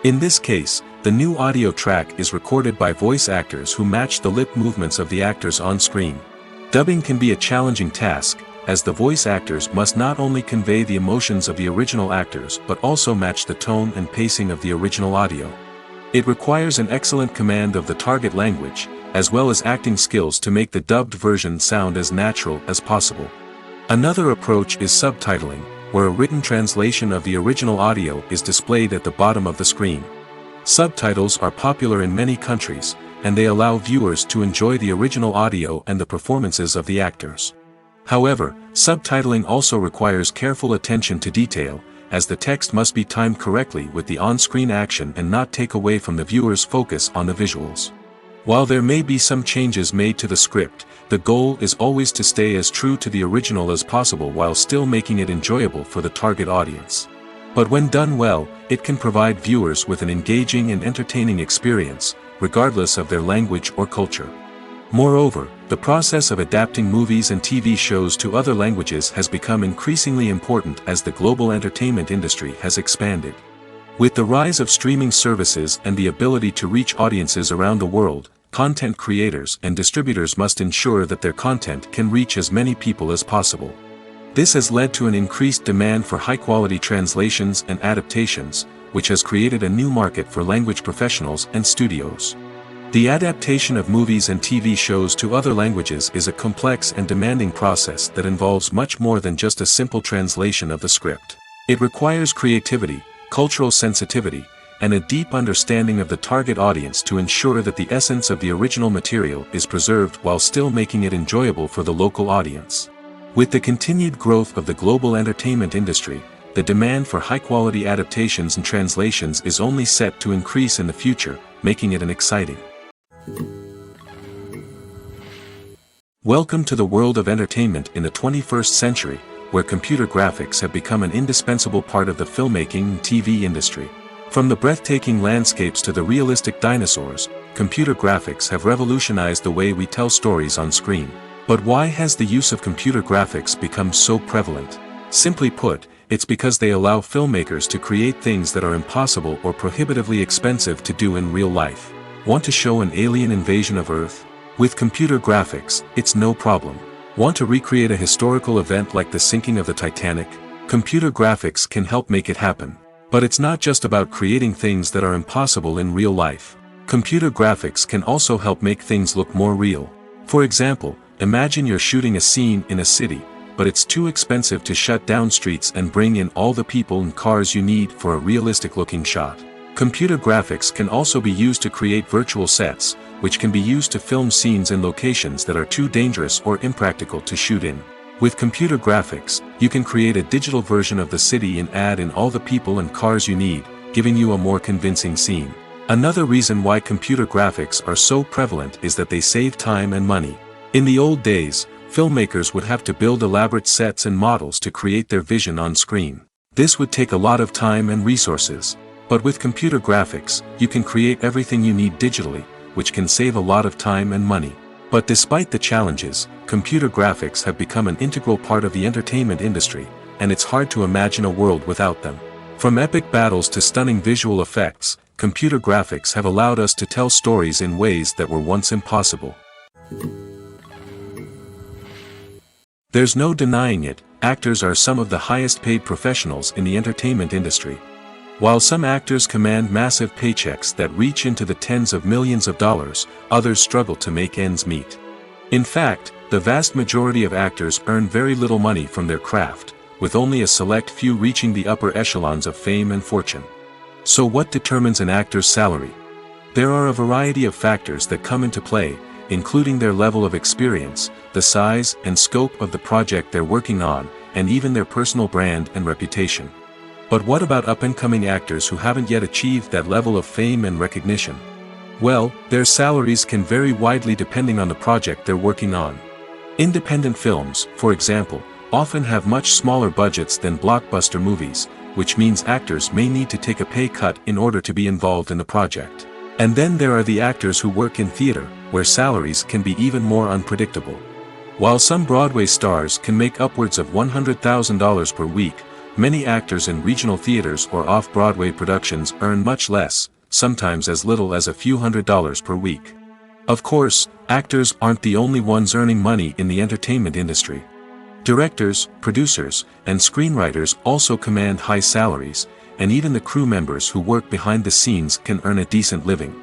In this case, the new audio track is recorded by voice actors who match the lip movements of the actors on screen. Dubbing can be a challenging task, as the voice actors must not only convey the emotions of the original actors but also match the tone and pacing of the original audio. It requires an excellent command of the target language, as well as acting skills to make the dubbed version sound as natural as possible. Another approach is subtitling, where a written translation of the original audio is displayed at the bottom of the screen. Subtitles are popular in many countries, and they allow viewers to enjoy the original audio and the performances of the actors. However, subtitling also requires careful attention to detail, as the text must be timed correctly with the on-screen action and not take away from the viewer's focus on the visuals. While there may be some changes made to the script, the goal is always to stay as true to the original as possible while still making it enjoyable for the target audience. But when done well, it can provide viewers with an engaging and entertaining experience, regardless of their language or culture. Moreover, the process of adapting movies and TV shows to other languages has become increasingly important as the global entertainment industry has expanded. With the rise of streaming services and the ability to reach audiences around the world, content creators and distributors must ensure that their content can reach as many people as possible. This has led to an increased demand for high-quality translations and adaptations, which has created a new market for language professionals and studios. The adaptation of movies and TV shows to other languages is a complex and demanding process that involves much more than just a simple translation of the script. It requires creativity, cultural sensitivity, and a deep understanding of the target audience to ensure that the essence of the original material is preserved while still making it enjoyable for the local audience. With the continued growth of the global entertainment industry, the demand for high-quality adaptations and translations is only set to increase in the future, making it an exciting. Welcome to the world of entertainment in the 21st century, where computer graphics have become an indispensable part of the filmmaking and TV industry. From the breathtaking landscapes to the realistic dinosaurs, computer graphics have revolutionized the way we tell stories on screen. But why has the use of computer graphics become so prevalent? Simply put, it's because they allow filmmakers to create things that are impossible or prohibitively expensive to do in real life. Want to show an alien invasion of Earth? With computer graphics, it's no problem. Want to recreate a historical event like the sinking of the Titanic? Computer graphics can help make it happen. But it's not just about creating things that are impossible in real life. Computer graphics can also help make things look more real. For example, imagine you're shooting a scene in a city, but it's too expensive to shut down streets and bring in all the people and cars you need for a realistic-looking shot. Computer graphics can also be used to create virtual sets, which can be used to film scenes in locations that are too dangerous or impractical to shoot in. With computer graphics, you can create a digital version of the city and add in all the people and cars you need, giving you a more convincing scene. Another reason why computer graphics are so prevalent is that they save time and money. In the old days, filmmakers would have to build elaborate sets and models to create their vision on screen. This would take a lot of time and resources. But with computer graphics, you can create everything you need digitally, which can save a lot of time and money. But despite the challenges, computer graphics have become an integral part of the entertainment industry, and it's hard to imagine a world without them. From epic battles to stunning visual effects, computer graphics have allowed us to tell stories in ways that were once impossible. There's no denying it, actors are some of the highest paid professionals in the entertainment industry. While some actors command massive paychecks that reach into the tens of millions of dollars, others struggle to make ends meet. In fact, the vast majority of actors earn very little money from their craft, with only a select few reaching the upper echelons of fame and fortune. So what determines an actor's salary? There are a variety of factors that come into play, including their level of experience, the size and scope of the project they're working on, and even their personal brand and reputation. But what about up-and-coming actors who haven't yet achieved that level of fame and recognition? Well, their salaries can vary widely depending on the project they're working on. Independent films, for example, often have much smaller budgets than blockbuster movies, which means actors may need to take a pay cut in order to be involved in the project. And then there are the actors who work in theater, where salaries can be even more unpredictable. While some Broadway stars can make upwards of $100,000 per week, many actors in regional theaters or off-Broadway productions earn much less, sometimes as little as a few $100s per week. Of course, actors aren't the only ones earning money in the entertainment industry. Directors, producers, and screenwriters also command high salaries, and even the crew members who work behind the scenes can earn a decent living.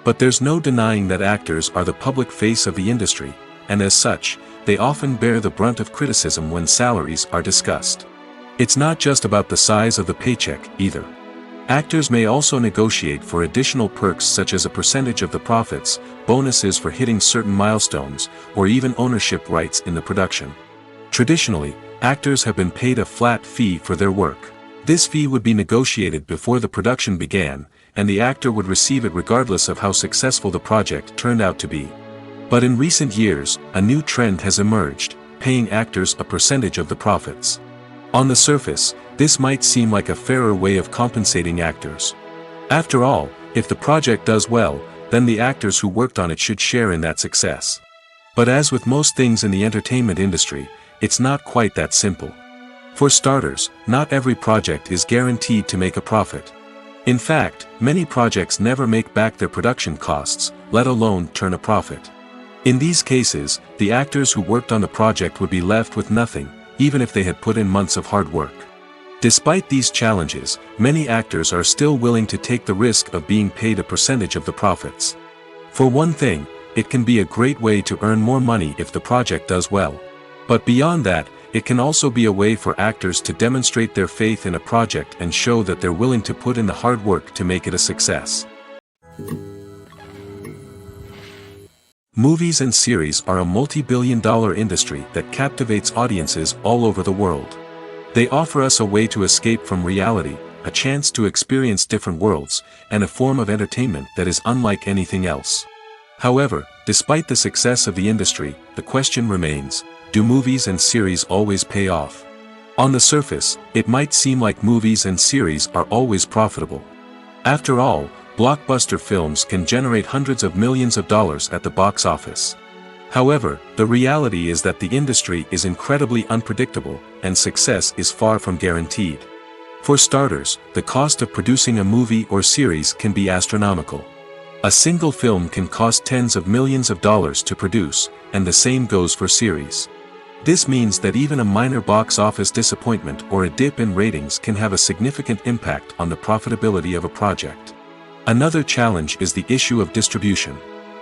But there's no denying that actors are the public face of the industry, and as such, they often bear the brunt of criticism when salaries are discussed. It's not just about the size of the paycheck, either. Actors may also negotiate for additional perks such as a percentage of the profits, bonuses for hitting certain milestones, or even ownership rights in the production. Traditionally, actors have been paid a flat fee for their work. This fee would be negotiated before the production began, and the actor would receive it regardless of how successful the project turned out to be. But in recent years, a new trend has emerged, paying actors a percentage of the profits. On the surface, this might seem like a fairer way of compensating actors. After all, if the project does well, then the actors who worked on it should share in that success. But as with most things in the entertainment industry, it's not quite that simple. For starters, not every project is guaranteed to make a profit. In fact, many projects never make back their production costs, let alone turn a profit. In these cases, the actors who worked on the project would be left with nothing, even if they had put in months of hard work. Despite these challenges, many actors are still willing to take the risk of being paid a percentage of the profits. For one thing, it can be a great way to earn more money if the project does well. But beyond that, it can also be a way for actors to demonstrate their faith in a project and show that they're willing to put in the hard work to make it a success. Movies and series are a multi-billion-dollar industry that captivates audiences all over the world. They offer us a way to escape from reality, a chance to experience different worlds, and a form of entertainment that is unlike anything else. However, despite the success of the industry, the question remains, do movies and series always pay off? On the surface, it might seem like movies and series are always profitable. After all, blockbuster films can generate hundreds of millions of dollars at the box office. However, the reality is that the industry is incredibly unpredictable, and success is far from guaranteed. For starters, the cost of producing a movie or series can be astronomical. A single film can cost tens of millions of dollars to produce, and the same goes for series. This means that even a minor box office disappointment or a dip in ratings can have a significant impact on the profitability of a project. Another challenge is the issue of distribution.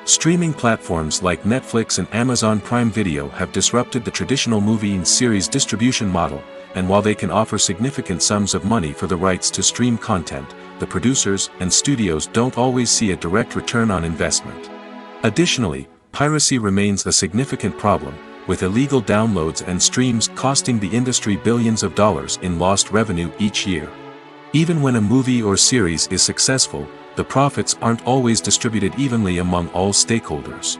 Streaming platforms like Netflix and Amazon Prime Video have disrupted the traditional movie and series distribution model, and while they can offer significant sums of money for the rights to stream content, the producers and studios don't always see a direct return on investment. Additionally, piracy remains a significant problem, with illegal downloads and streams costing the industry billions of dollars in lost revenue each year. Even when a movie or series is successful, the profits aren't always distributed evenly among all stakeholders.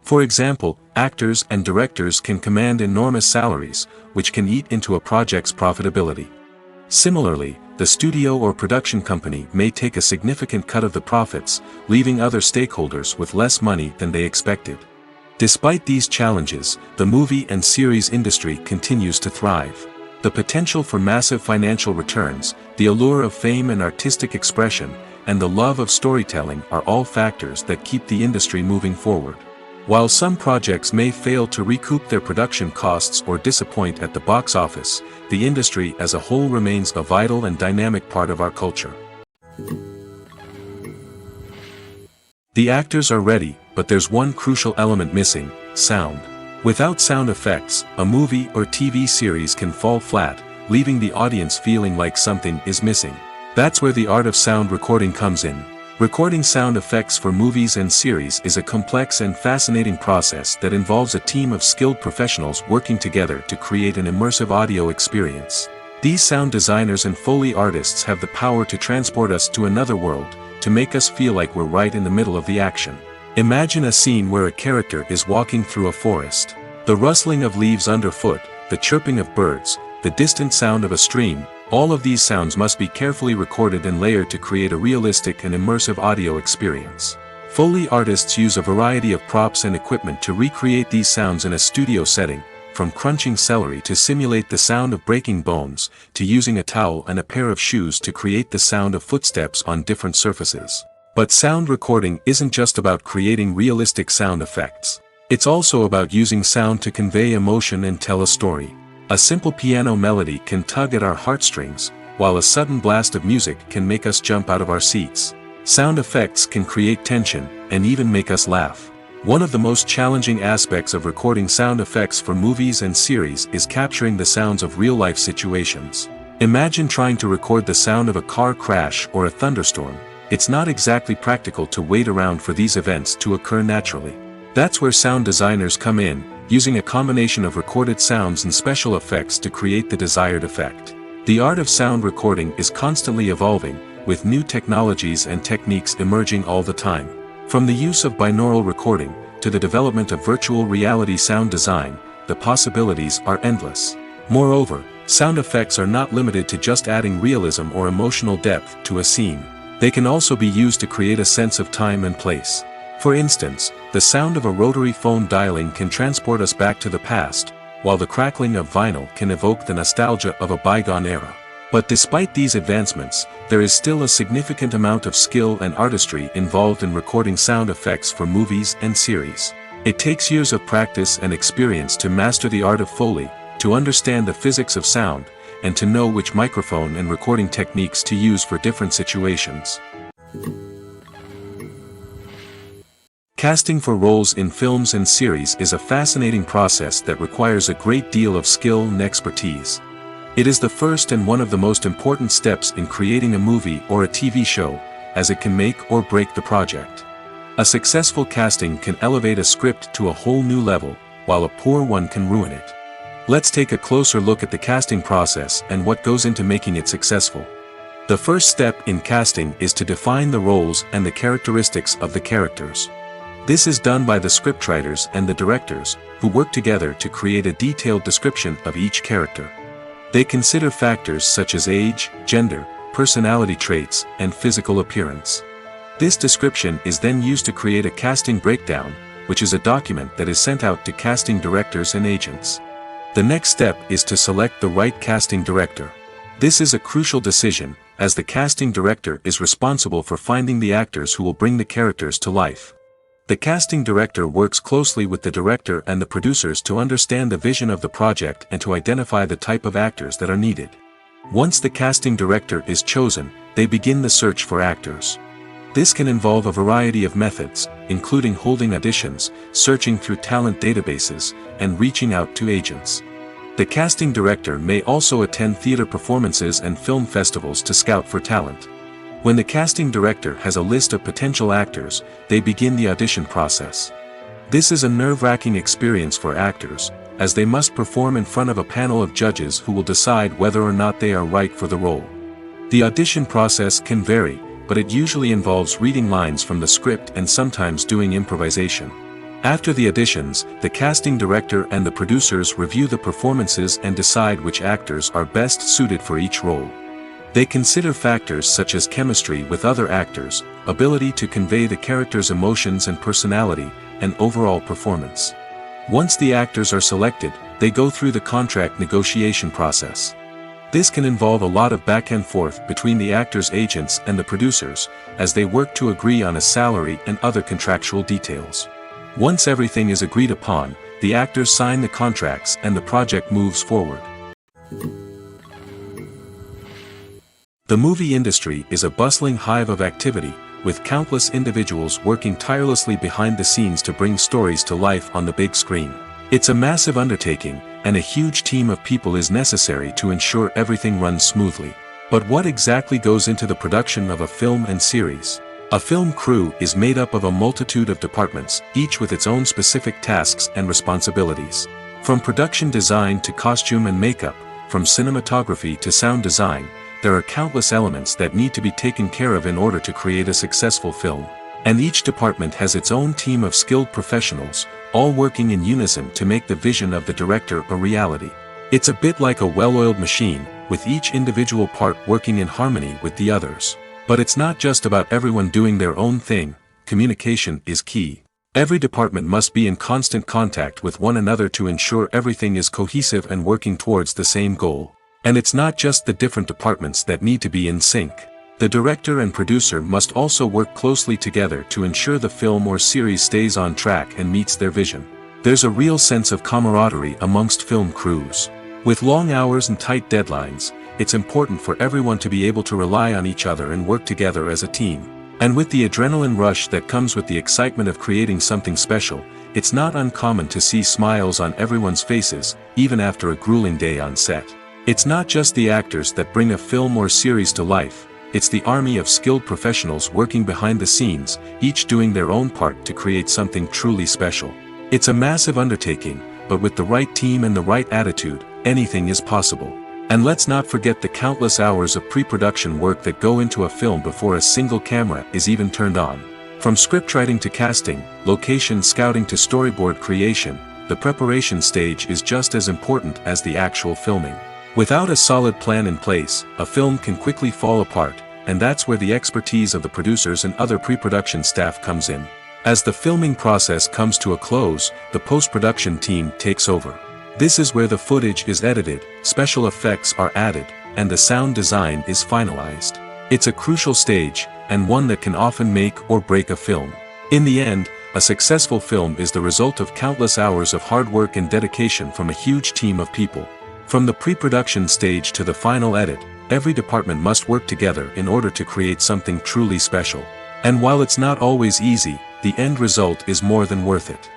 For example, actors and directors can command enormous salaries, which can eat into a project's profitability. Similarly, the studio or production company may take a significant cut of the profits, leaving other stakeholders with less money than they expected. Despite these challenges, the movie and series industry continues to thrive. The potential for massive financial returns, the allure of fame and artistic expression, and the love of storytelling are all factors that keep the industry moving forward. While some projects may fail to recoup their production costs or disappoint at the box office, the industry as a whole remains a vital and dynamic part of our culture. The actors are ready, but there's one crucial element missing: sound. Without sound effects, a movie or TV series can fall flat, leaving the audience feeling like something is missing. That's where the art of sound recording comes in. Recording sound effects for movies and series is a complex and fascinating process that involves a team of skilled professionals working together to create an immersive audio experience. These sound designers and Foley artists have the power to transport us to another world, to make us feel like we're right in the middle of the action. Imagine a scene where a character is walking through a forest. The rustling of leaves underfoot, the chirping of birds, the distant sound of a stream, all of these sounds must be carefully recorded and layered to create a realistic and immersive audio experience. Foley artists use a variety of props and equipment to recreate these sounds in a studio setting, from crunching celery to simulate the sound of breaking bones, to using a towel and a pair of shoes to create the sound of footsteps on different surfaces. But sound recording isn't just about creating realistic sound effects. It's also about using sound to convey emotion and tell a story. A simple piano melody can tug at our heartstrings, while a sudden blast of music can make us jump out of our seats. Sound effects can create tension, and even make us laugh. One of the most challenging aspects of recording sound effects for movies and series is capturing the sounds of real-life situations. Imagine trying to record the sound of a car crash or a thunderstorm. It's not exactly practical to wait around for these events to occur naturally. That's where sound designers come in, using a combination of recorded sounds and special effects to create the desired effect. The art of sound recording is constantly evolving, with new technologies and techniques emerging all the time. From the use of binaural recording, to the development of virtual reality sound design, the possibilities are endless. Moreover, sound effects are not limited to just adding realism or emotional depth to a scene. They can also be used to create a sense of time and place. For instance, the sound of a rotary phone dialing can transport us back to the past, while the crackling of vinyl can evoke the nostalgia of a bygone era. But despite these advancements, there is still a significant amount of skill and artistry involved in recording sound effects for movies and series. It takes years of practice and experience to master the art of Foley, to understand the physics of sound, and to know which microphone and recording techniques to use for different situations. Casting for roles in films and series is a fascinating process that requires a great deal of skill and expertise. It is the first and one of the most important steps in creating a movie or a TV show, as it can make or break the project. A successful casting can elevate a script to a whole new level, while a poor one can ruin it. Let's take a closer look at the casting process and what goes into making it successful. The first step in casting is to define the roles and the characteristics of the characters. This is done by the scriptwriters and the directors, who work together to create a detailed description of each character. They consider factors such as age, gender, personality traits, and physical appearance. This description is then used to create a casting breakdown, which is a document that is sent out to casting directors and agents. The next step is to select the right casting director. This is a crucial decision, as the casting director is responsible for finding the actors who will bring the characters to life. The casting director works closely with the director and the producers to understand the vision of the project and to identify the type of actors that are needed. Once the casting director is chosen, they begin the search for actors. This can involve a variety of methods, including holding auditions, searching through talent databases, and reaching out to agents. The casting director may also attend theater performances and film festivals to scout for talent. When the casting director has a list of potential actors, they begin the audition process. This is a nerve-wracking experience for actors, as they must perform in front of a panel of judges who will decide whether or not they are right for the role. The audition process can vary, but it usually involves reading lines from the script and sometimes doing improvisation. After the auditions, the casting director and the producers review the performances and decide which actors are best suited for each role. They consider factors such as chemistry with other actors, ability to convey the character's emotions and personality, and overall performance. Once the actors are selected, they go through the contract negotiation process. This can involve a lot of back and forth between the actors' agents and the producers, as they work to agree on a salary and other contractual details. Once everything is agreed upon, the actors sign the contracts and the project moves forward. The movie industry is a bustling hive of activity, with countless individuals working tirelessly behind the scenes to bring stories to life on the big screen. It's a massive undertaking, and a huge team of people is necessary to ensure everything runs smoothly. But what exactly goes into the production of a film and series? A film crew is made up of a multitude of departments, each with its own specific tasks and responsibilities. From production design to costume and makeup, from cinematography to sound design, there are countless elements that need to be taken care of in order to create a successful film. And each department has its own team of skilled professionals, all working in unison to make the vision of the director a reality. It's a bit like a well-oiled machine, with each individual part working in harmony with the others. But it's not just about everyone doing their own thing. Communication is key. Every department must be in constant contact with one another to ensure everything is cohesive and working towards the same goal. And it's not just the different departments that need to be in sync. The director and producer must also work closely together to ensure the film or series stays on track and meets their vision. There's a real sense of camaraderie amongst film crews. With long hours and tight deadlines, it's important for everyone to be able to rely on each other and work together as a team. And with the adrenaline rush that comes with the excitement of creating something special, it's not uncommon to see smiles on everyone's faces, even after a grueling day on set. It's not just the actors that bring a film or series to life, it's the army of skilled professionals working behind the scenes, each doing their own part to create something truly special. It's a massive undertaking, but with the right team and the right attitude, anything is possible. And let's not forget the countless hours of pre-production work that go into a film before a single camera is even turned on. From scriptwriting to casting, location scouting to storyboard creation, the preparation stage is just as important as the actual filming. Without a solid plan in place, a film can quickly fall apart, and that's where the expertise of the producers and other pre-production staff comes in. As the filming process comes to a close, the post-production team takes over. This is where the footage is edited, special effects are added, and the sound design is finalized. It's a crucial stage, and one that can often make or break a film. In the end, a successful film is the result of countless hours of hard work and dedication from a huge team of people. From the pre-production stage to the final edit, every department must work together in order to create something truly special. And while it's not always easy, the end result is more than worth it.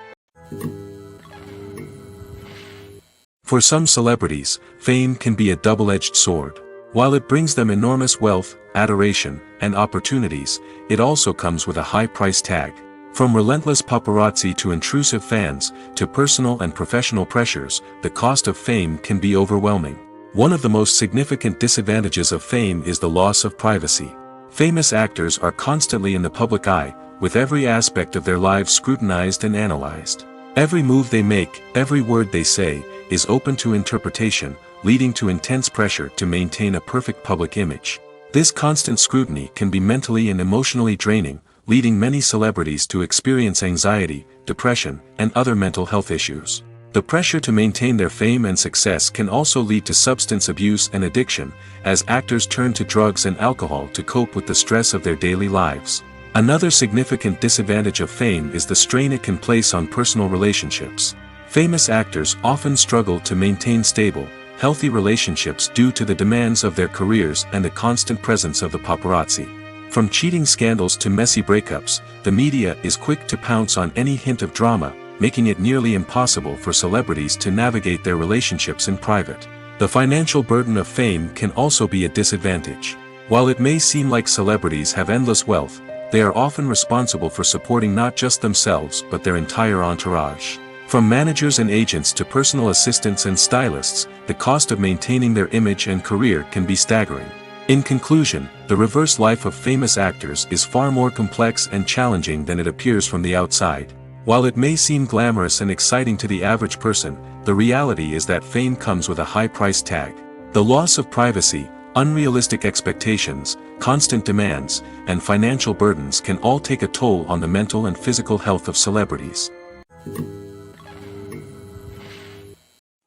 For some celebrities, fame can be a double-edged sword. While it brings them enormous wealth, adoration, and opportunities, it also comes with a high price tag. From relentless paparazzi to intrusive fans, to personal and professional pressures, the cost of fame can be overwhelming. One of the most significant disadvantages of fame is the loss of privacy. Famous actors are constantly in the public eye, with every aspect of their lives scrutinized and analyzed. Every move they make, every word they say, is open to interpretation, leading to intense pressure to maintain a perfect public image. This constant scrutiny can be mentally and emotionally draining, leading many celebrities to experience anxiety, depression, and other mental health issues. The pressure to maintain their fame and success can also lead to substance abuse and addiction, as actors turn to drugs and alcohol to cope with the stress of their daily lives. Another significant disadvantage of fame is the strain it can place on personal relationships. Famous actors often struggle to maintain stable, healthy relationships due to the demands of their careers and the constant presence of the paparazzi. From cheating scandals to messy breakups, the media is quick to pounce on any hint of drama, making it nearly impossible for celebrities to navigate their relationships in private. The financial burden of fame can also be a disadvantage. While it may seem like celebrities have endless wealth, they are often responsible for supporting not just themselves but their entire entourage. From managers and agents to personal assistants and stylists, the cost of maintaining their image and career can be staggering. In conclusion, the reverse life of famous actors is far more complex and challenging than it appears from the outside. While it may seem glamorous and exciting to the average person, the reality is that fame comes with a high price tag. The loss of privacy, unrealistic expectations, constant demands, and financial burdens can all take a toll on the mental and physical health of celebrities.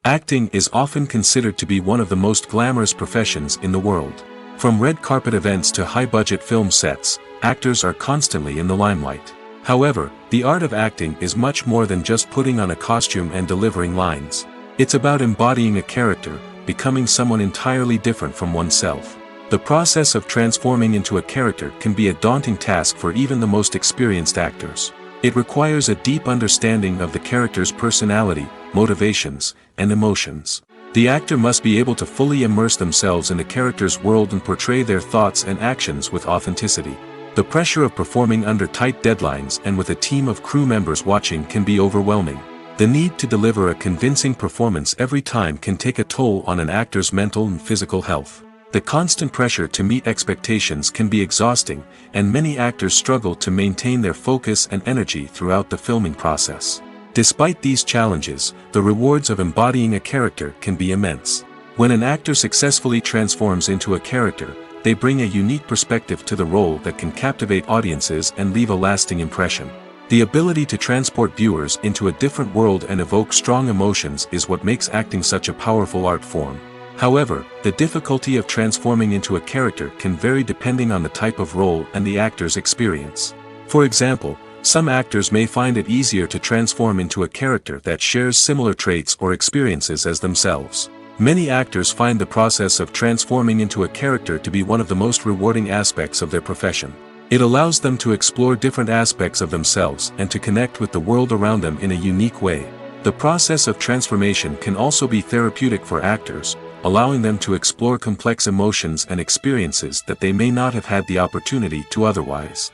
Acting is often considered to be one of the most glamorous professions in the world. From red carpet events to high-budget film sets, actors are constantly in the limelight. However, the art of acting is much more than just putting on a costume and delivering lines. It's about embodying a character, becoming someone entirely different from oneself. The process of transforming into a character can be a daunting task for even the most experienced actors. It requires a deep understanding of the character's personality, motivations, and emotions. The actor must be able to fully immerse themselves in the character's world and portray their thoughts and actions with authenticity. The pressure of performing under tight deadlines and with a team of crew members watching can be overwhelming. The need to deliver a convincing performance every time can take a toll on an actor's mental and physical health. The constant pressure to meet expectations can be exhausting, and many actors struggle to maintain their focus and energy throughout the filming process. Despite these challenges, the rewards of embodying a character can be immense. When an actor successfully transforms into a character, they bring a unique perspective to the role that can captivate audiences and leave a lasting impression. The ability to transport viewers into a different world and evoke strong emotions is what makes acting such a powerful art form. However, the difficulty of transforming into a character can vary depending on the type of role and the actor's experience. For example, some actors may find it easier to transform into a character that shares similar traits or experiences as themselves. Many actors find the process of transforming into a character to be one of the most rewarding aspects of their profession. It allows them to explore different aspects of themselves and to connect with the world around them in a unique way. The process of transformation can also be therapeutic for actors, allowing them to explore complex emotions and experiences that they may not have had the opportunity to otherwise.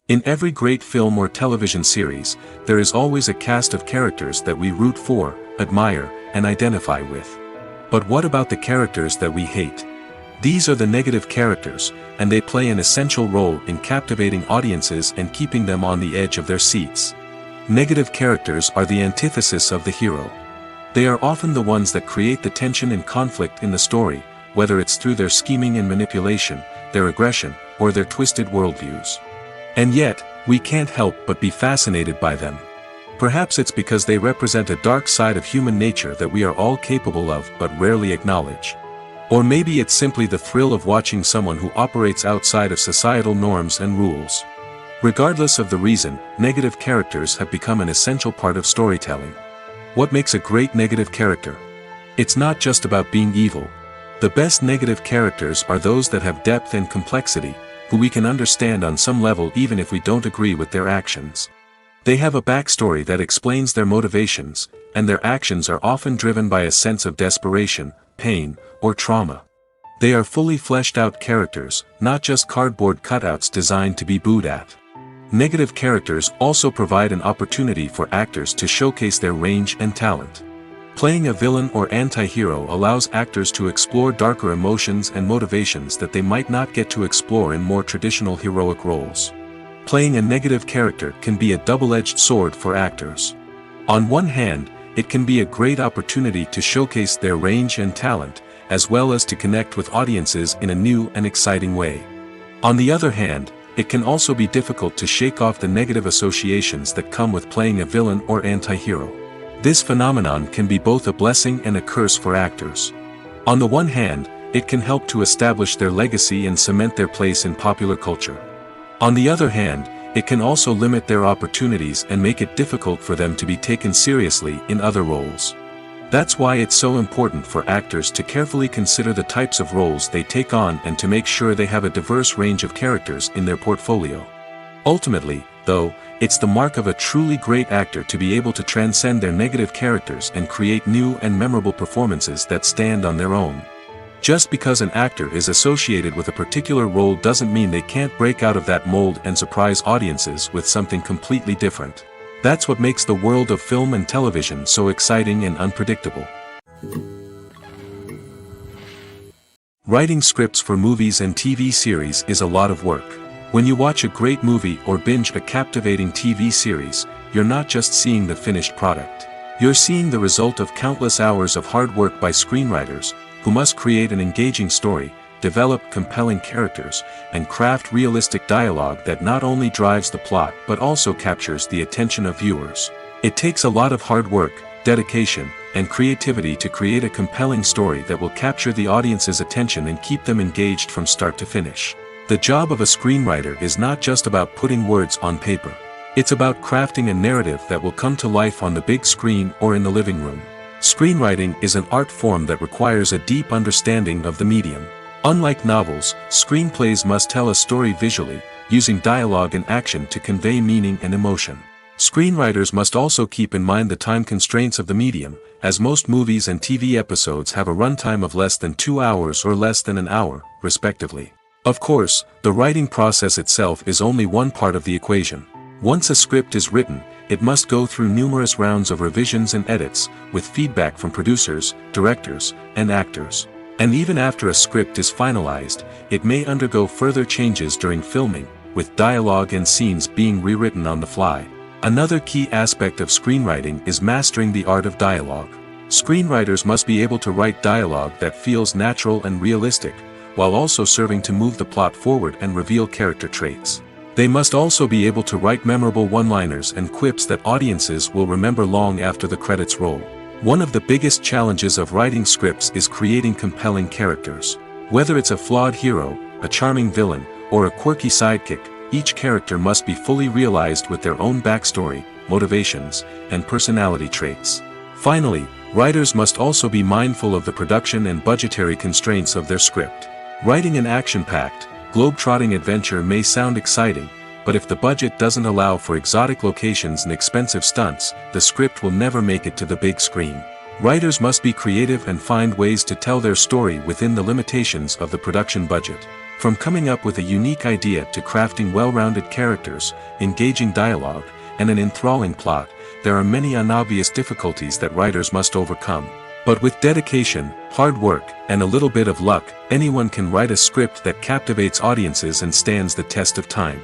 In every great film or television series, there is always a cast of characters that we root for, admire, and identify with. But what about the characters that we hate? These are the negative characters, and they play an essential role in captivating audiences and keeping them on the edge of their seats. Negative characters are the antithesis of the hero. They are often the ones that create the tension and conflict in the story, whether it's through their scheming and manipulation, their aggression, or their twisted worldviews. And yet, we can't help but be fascinated by them. Perhaps it's because they represent a dark side of human nature that we are all capable of but rarely acknowledge. Or maybe it's simply the thrill of watching someone who operates outside of societal norms and rules. Regardless of the reason, negative characters have become an essential part of storytelling. What makes a great negative character? It's not just about being evil. The best negative characters are those that have depth and complexity, who we can understand on some level even if we don't agree with their actions. They have a backstory that explains their motivations, and their actions are often driven by a sense of desperation, pain, or trauma. They are fully fleshed out characters, not just cardboard cutouts designed to be booed at. Negative characters also provide an opportunity for actors to showcase their range and talent. Playing a villain or anti-hero allows actors to explore darker emotions and motivations that they might not get to explore in more traditional heroic roles. Playing a negative character can be a double-edged sword for actors. On one hand, it can be a great opportunity to showcase their range and talent, as well as to connect with audiences in a new and exciting way. On the other hand, it can also be difficult to shake off the negative associations that come with playing a villain or anti-hero. This phenomenon can be both a blessing and a curse for actors. On the one hand, it can help to establish their legacy and cement their place in popular culture. On the other hand, it can also limit their opportunities and make it difficult for them to be taken seriously in other roles. That's why it's so important for actors to carefully consider the types of roles they take on and to make sure they have a diverse range of characters in their portfolio. Ultimately, though, it's the mark of a truly great actor to be able to transcend their negative characters and create new and memorable performances that stand on their own. Just because an actor is associated with a particular role doesn't mean they can't break out of that mold and surprise audiences with something completely different. That's what makes the world of film and television so exciting and unpredictable. Writing scripts for movies and TV series is a lot of work. When you watch a great movie or binge a captivating TV series, you're not just seeing the finished product. You're seeing the result of countless hours of hard work by screenwriters, who must create an engaging story, develop compelling characters, and craft realistic dialogue that not only drives the plot but also captures the attention of viewers. It takes a lot of hard work, dedication, and creativity to create a compelling story that will capture the audience's attention and keep them engaged from start to finish. The job of a screenwriter is not just about putting words on paper. It's about crafting a narrative that will come to life on the big screen or in the living room. Screenwriting is an art form that requires a deep understanding of the medium. Unlike novels, screenplays must tell a story visually, using dialogue and action to convey meaning and emotion. Screenwriters must also keep in mind the time constraints of the medium, as most movies and TV episodes have a runtime of less than 2 hours or less than an hour, respectively. Of course, the writing process itself is only one part of the equation. Once a script is written, it must go through numerous rounds of revisions and edits, with feedback from producers, directors, and actors. And even after a script is finalized, it may undergo further changes during filming, with dialogue and scenes being rewritten on the fly. Another key aspect of screenwriting is mastering the art of dialogue. Screenwriters must be able to write dialogue that feels natural and realistic, while also serving to move the plot forward and reveal character traits. They must also be able to write memorable one-liners and quips that audiences will remember long after the credits roll. One of the biggest challenges of writing scripts is creating compelling characters. Whether it's a flawed hero, a charming villain, or a quirky sidekick, each character must be fully realized with their own backstory, motivations, and personality traits. Finally, writers must also be mindful of the production and budgetary constraints of their script. Writing an action-packed, globe-trotting adventure may sound exciting, but if the budget doesn't allow for exotic locations and expensive stunts, the script will never make it to the big screen. Writers must be creative and find ways to tell their story within the limitations of the production budget. From coming up with a unique idea to crafting well-rounded characters, engaging dialogue, and an enthralling plot, there are many unobvious difficulties that writers must overcome. But with dedication, hard work, and a little bit of luck, anyone can write a script that captivates audiences and stands the test of time.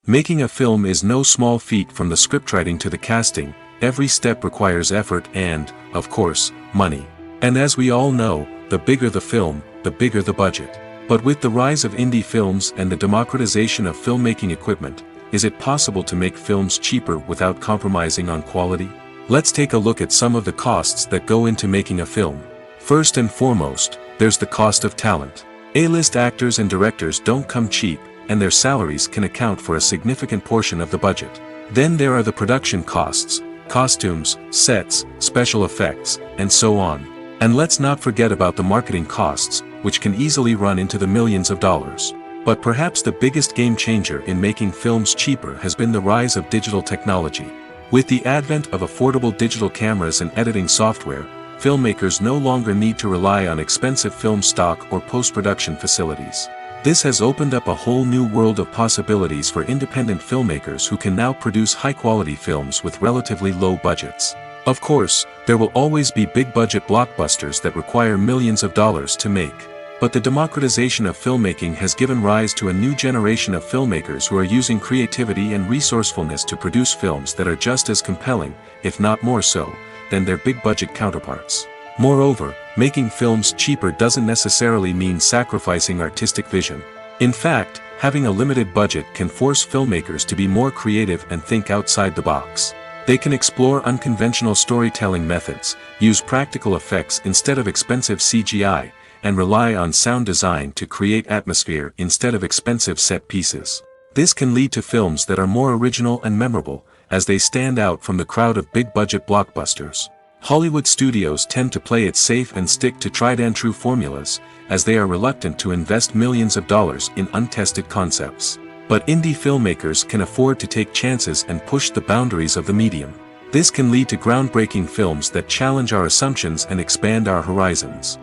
Making a film is no small feat. From the scriptwriting to the casting, every step requires effort and, of course, money. And as we all know, the bigger the film, the bigger the budget. But with the rise of indie films and the democratization of filmmaking equipment, is it possible to make films cheaper without compromising on quality? Let's take a look at some of the costs that go into making a film. First and foremost, there's the cost of talent. A-list actors and directors don't come cheap, and their salaries can account for a significant portion of the budget. Then there are the production costs, costumes, sets, special effects, and so on. And let's not forget about the marketing costs, which can easily run into the millions of dollars. But perhaps the biggest game changer in making films cheaper has been the rise of digital technology. With the advent of affordable digital cameras and editing software, filmmakers no longer need to rely on expensive film stock or post-production facilities. This has opened up a whole new world of possibilities for independent filmmakers who can now produce high-quality films with relatively low budgets. Of course, there will always be big-budget blockbusters that require millions of dollars to make. But the democratization of filmmaking has given rise to a new generation of filmmakers who are using creativity and resourcefulness to produce films that are just as compelling, if not more so, than their big-budget counterparts. Moreover, making films cheaper doesn't necessarily mean sacrificing artistic vision. In fact, having a limited budget can force filmmakers to be more creative and think outside the box. They can explore unconventional storytelling methods, use practical effects instead of expensive CGI, and rely on sound design to create atmosphere instead of expensive set pieces. This can lead to films that are more original and memorable, as they stand out from the crowd of big-budget blockbusters. Hollywood studios tend to play it safe and stick to tried-and-true formulas, as they are reluctant to invest millions of dollars in untested concepts. But indie filmmakers can afford to take chances and push the boundaries of the medium. This can lead to groundbreaking films that challenge our assumptions and expand our horizons.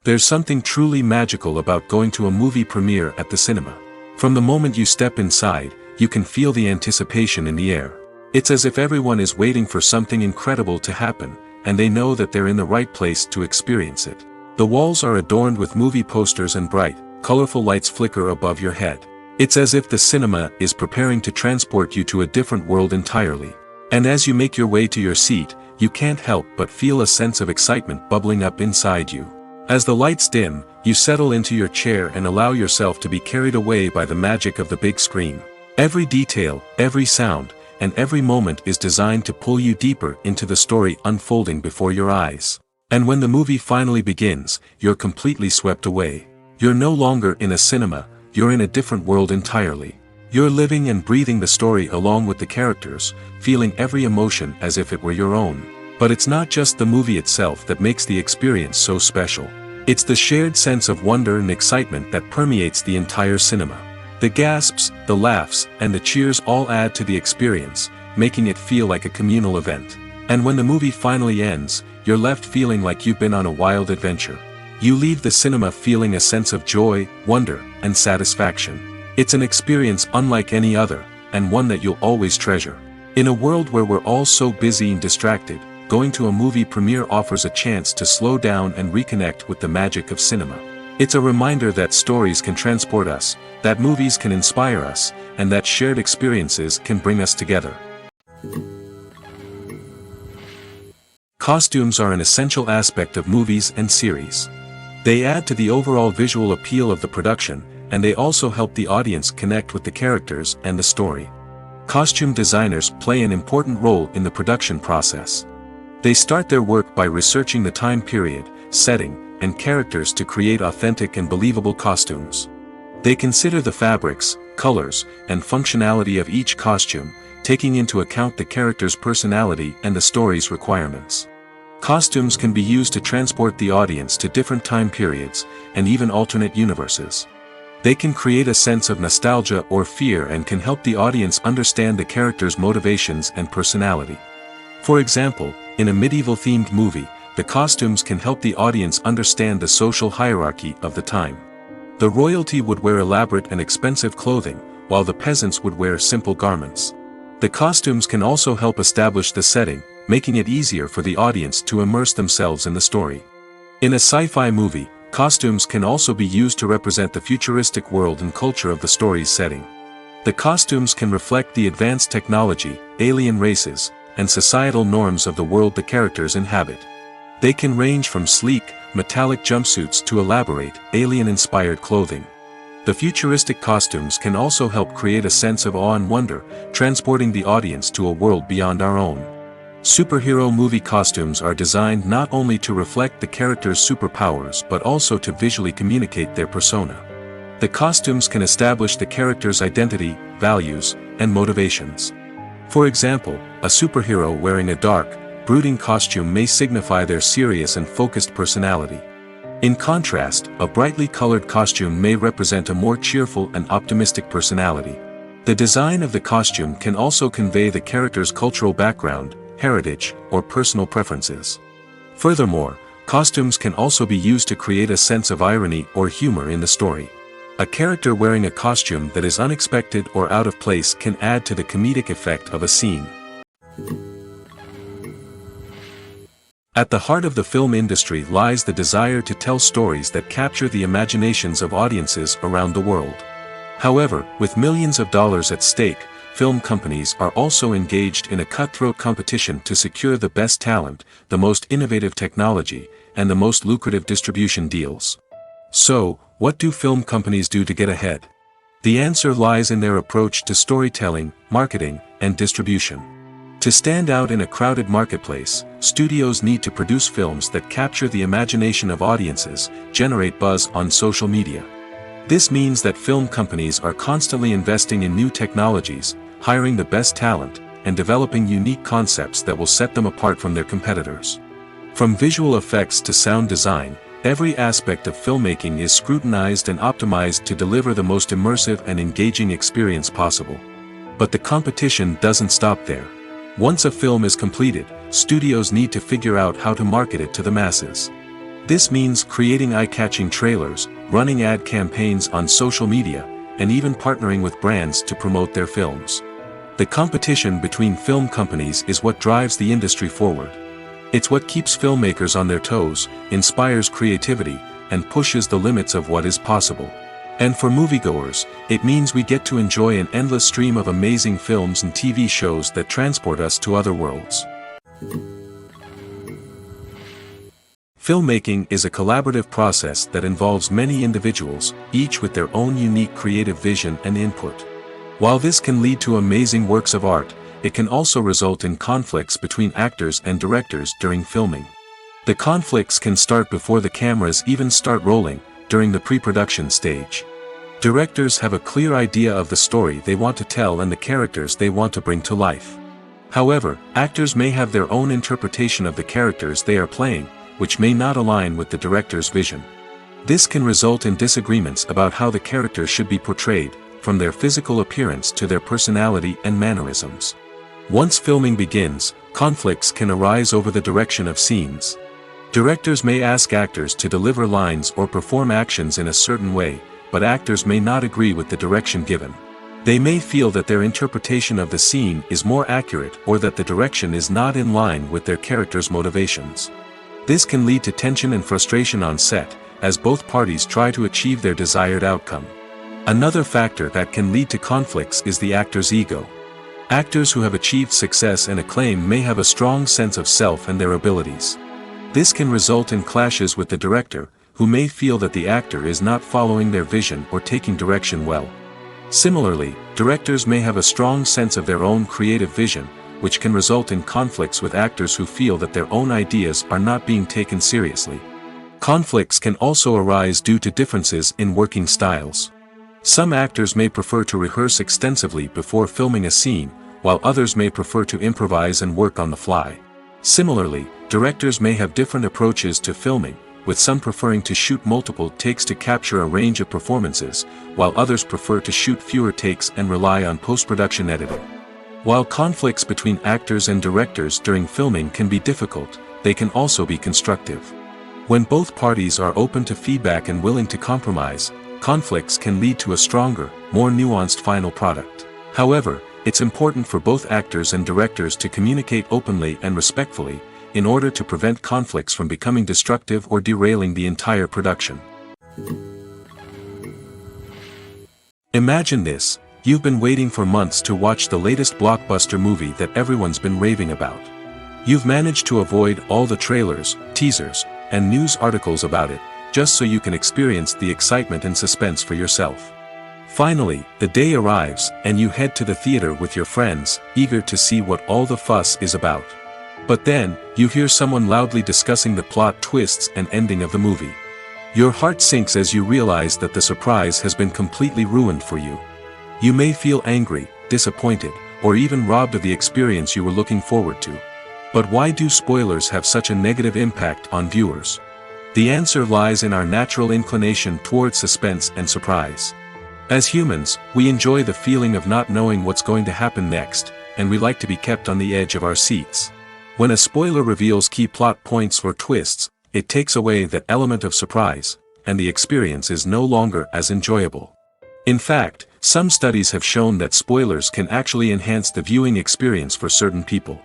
There's something truly magical about going to a movie premiere at the cinema. From the moment you step inside, you can feel the anticipation in the air. It's as if everyone is waiting for something incredible to happen, and they know that they're in the right place to experience it. The walls are adorned with movie posters and bright, colorful lights flicker above your head. It's as if the cinema is preparing to transport you to a different world entirely. And as you make your way to your seat, you can't help but feel a sense of excitement bubbling up inside you. As the lights dim, you settle into your chair and allow yourself to be carried away by the magic of the big screen. Every detail, every sound, and every moment is designed to pull you deeper into the story unfolding before your eyes. And when the movie finally begins, you're completely swept away. You're no longer in a cinema, you're in a different world entirely. You're living and breathing the story along with the characters, feeling every emotion as if it were your own. But it's not just the movie itself that makes the experience so special. It's the shared sense of wonder and excitement that permeates the entire cinema. The gasps, the laughs, and the cheers all add to the experience, making it feel like a communal event. And when the movie finally ends, you're left feeling like you've been on a wild adventure. You leave the cinema feeling a sense of joy, wonder, and satisfaction. It's an experience unlike any other, and one that you'll always treasure. In a world where we're all so busy and distracted, going to a movie premiere offers a chance to slow down and reconnect with the magic of cinema. It's a reminder that stories can transport us, that movies can inspire us, and that shared experiences can bring us together. Costumes are an essential aspect of movies and series. They add to the overall visual appeal of the production, and they also help the audience connect with the characters and the story. Costume designers play an important role in the production process. They start their work by researching the time period, setting, and characters to create authentic and believable costumes. They consider the fabrics, colors, and functionality of each costume, taking into account the character's personality and the story's requirements. Costumes can be used to transport the audience to different time periods, and even alternate universes. They can create a sense of nostalgia or fear and can help the audience understand the character's motivations and personality. For example, in a medieval-themed movie, the costumes can help the audience understand the social hierarchy of the time. The royalty would wear elaborate and expensive clothing, while the peasants would wear simple garments. The costumes can also help establish the setting, making it easier for the audience to immerse themselves in the story. In a sci-fi movie, costumes can also be used to represent the futuristic world and culture of the story's setting. The costumes can reflect the advanced technology, alien races, and societal norms of the world the characters inhabit. They can range from sleek, metallic jumpsuits to elaborate, alien-inspired clothing. The futuristic costumes can also help create a sense of awe and wonder, transporting the audience to a world beyond our own. Superhero movie costumes are designed not only to reflect the character's superpowers but also to visually communicate their persona. The costumes can establish the character's identity, values, and motivations. For example, a superhero wearing a dark, brooding costume may signify their serious and focused personality. In contrast, a brightly colored costume may represent a more cheerful and optimistic personality. The design of the costume can also convey the character's cultural background, heritage, or personal preferences. Furthermore, costumes can also be used to create a sense of irony or humor in the story. A character wearing a costume that is unexpected or out of place can add to the comedic effect of a scene. At the heart of the film industry lies the desire to tell stories that capture the imaginations of audiences around the world. However, with millions of dollars at stake, film companies are also engaged in a cutthroat competition to secure the best talent, the most innovative technology, and the most lucrative distribution deals. So, what do film companies do to get ahead? The answer lies in their approach to storytelling, marketing, and distribution. To stand out in a crowded marketplace, studios need to produce films that capture the imagination of audiences, generate buzz on social media. This means that film companies are constantly investing in new technologies, hiring the best talent, and developing unique concepts that will set them apart from their competitors. From visual effects to sound design, every aspect of filmmaking is scrutinized and optimized to deliver the most immersive and engaging experience possible. But the competition doesn't stop there. Once a film is completed, studios need to figure out how to market it to the masses. This means creating eye-catching trailers, running ad campaigns on social media, and even partnering with brands to promote their films. The competition between film companies is what drives the industry forward. It's what keeps filmmakers on their toes, inspires creativity, and pushes the limits of what is possible. And for moviegoers, it means we get to enjoy an endless stream of amazing films and TV shows that transport us to other worlds. Filmmaking is a collaborative process that involves many individuals, each with their own unique creative vision and input. While this can lead to amazing works of art, it can also result in conflicts between actors and directors during filming. The conflicts can start before the cameras even start rolling, during the pre-production stage. Directors have a clear idea of the story they want to tell and the characters they want to bring to life. However, actors may have their own interpretation of the characters they are playing, which may not align with the director's vision. This can result in disagreements about how the characters should be portrayed, from their physical appearance to their personality and mannerisms. Once filming begins, conflicts can arise over the direction of scenes. Directors may ask actors to deliver lines or perform actions in a certain way, but actors may not agree with the direction given. They may feel that their interpretation of the scene is more accurate or that the direction is not in line with their character's motivations. This can lead to tension and frustration on set, as both parties try to achieve their desired outcome. Another factor that can lead to conflicts is the actor's ego. Actors who have achieved success and acclaim may have a strong sense of self and their abilities. This can result in clashes with the director, who may feel that the actor is not following their vision or taking direction well. Similarly, directors may have a strong sense of their own creative vision, which can result in conflicts with actors who feel that their own ideas are not being taken seriously. Conflicts can also arise due to differences in working styles. Some actors may prefer to rehearse extensively before filming a scene, while others may prefer to improvise and work on the fly. Similarly, directors may have different approaches to filming, with some preferring to shoot multiple takes to capture a range of performances, while others prefer to shoot fewer takes and rely on post-production editing. While conflicts between actors and directors during filming can be difficult, they can also be constructive. When both parties are open to feedback and willing to compromise, conflicts can lead to a stronger, more nuanced final product. However, it's important for both actors and directors to communicate openly and respectfully, in order to prevent conflicts from becoming destructive or derailing the entire production. Imagine this: you've been waiting for months to watch the latest blockbuster movie that everyone's been raving about. You've managed to avoid all the trailers, teasers, and news articles about it, just so you can experience the excitement and suspense for yourself. Finally, the day arrives, and you head to the theater with your friends, eager to see what all the fuss is about. But then, you hear someone loudly discussing the plot twists and ending of the movie. Your heart sinks as you realize that the surprise has been completely ruined for you. You may feel angry, disappointed, or even robbed of the experience you were looking forward to. But why do spoilers have such a negative impact on viewers? The answer lies in our natural inclination toward suspense and surprise. As humans, we enjoy the feeling of not knowing what's going to happen next, and we like to be kept on the edge of our seats. When a spoiler reveals key plot points or twists, it takes away that element of surprise, and the experience is no longer as enjoyable. In fact, some studies have shown that spoilers can actually enhance the viewing experience for certain people.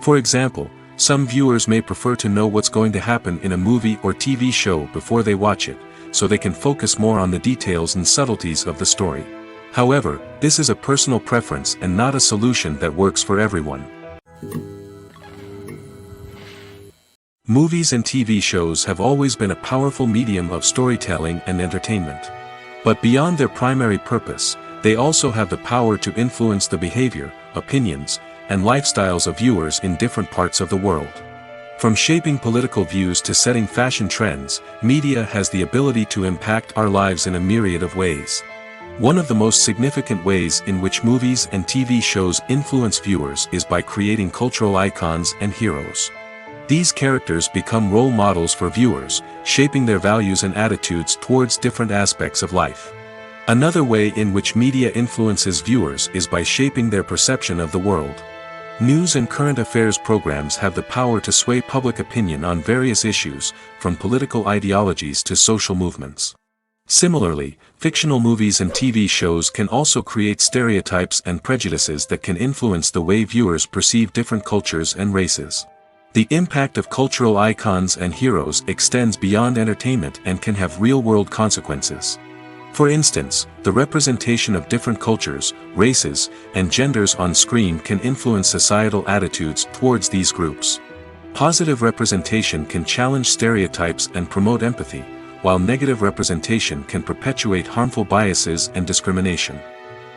For example, some viewers may prefer to know what's going to happen in a movie or TV show before they watch it, so they can focus more on the details and subtleties of the story. However, this is a personal preference and not a solution that works for everyone. Movies and TV shows have always been a powerful medium of storytelling and entertainment. But beyond their primary purpose, they also have the power to influence the behavior, opinions, and lifestyles of viewers in different parts of the world. From shaping political views to setting fashion trends, media has the ability to impact our lives in a myriad of ways. One of the most significant ways in which movies and TV shows influence viewers is by creating cultural icons and heroes. These characters become role models for viewers, shaping their values and attitudes towards different aspects of life. Another way in which media influences viewers is by shaping their perception of the world. News and current affairs programs have the power to sway public opinion on various issues, from political ideologies to social movements. Similarly, fictional movies and TV shows can also create stereotypes and prejudices that can influence the way viewers perceive different cultures and races. The impact of cultural icons and heroes extends beyond entertainment and can have real-world consequences. For instance, the representation of different cultures, races, and genders on screen can influence societal attitudes towards these groups. Positive representation can challenge stereotypes and promote empathy, while negative representation can perpetuate harmful biases and discrimination.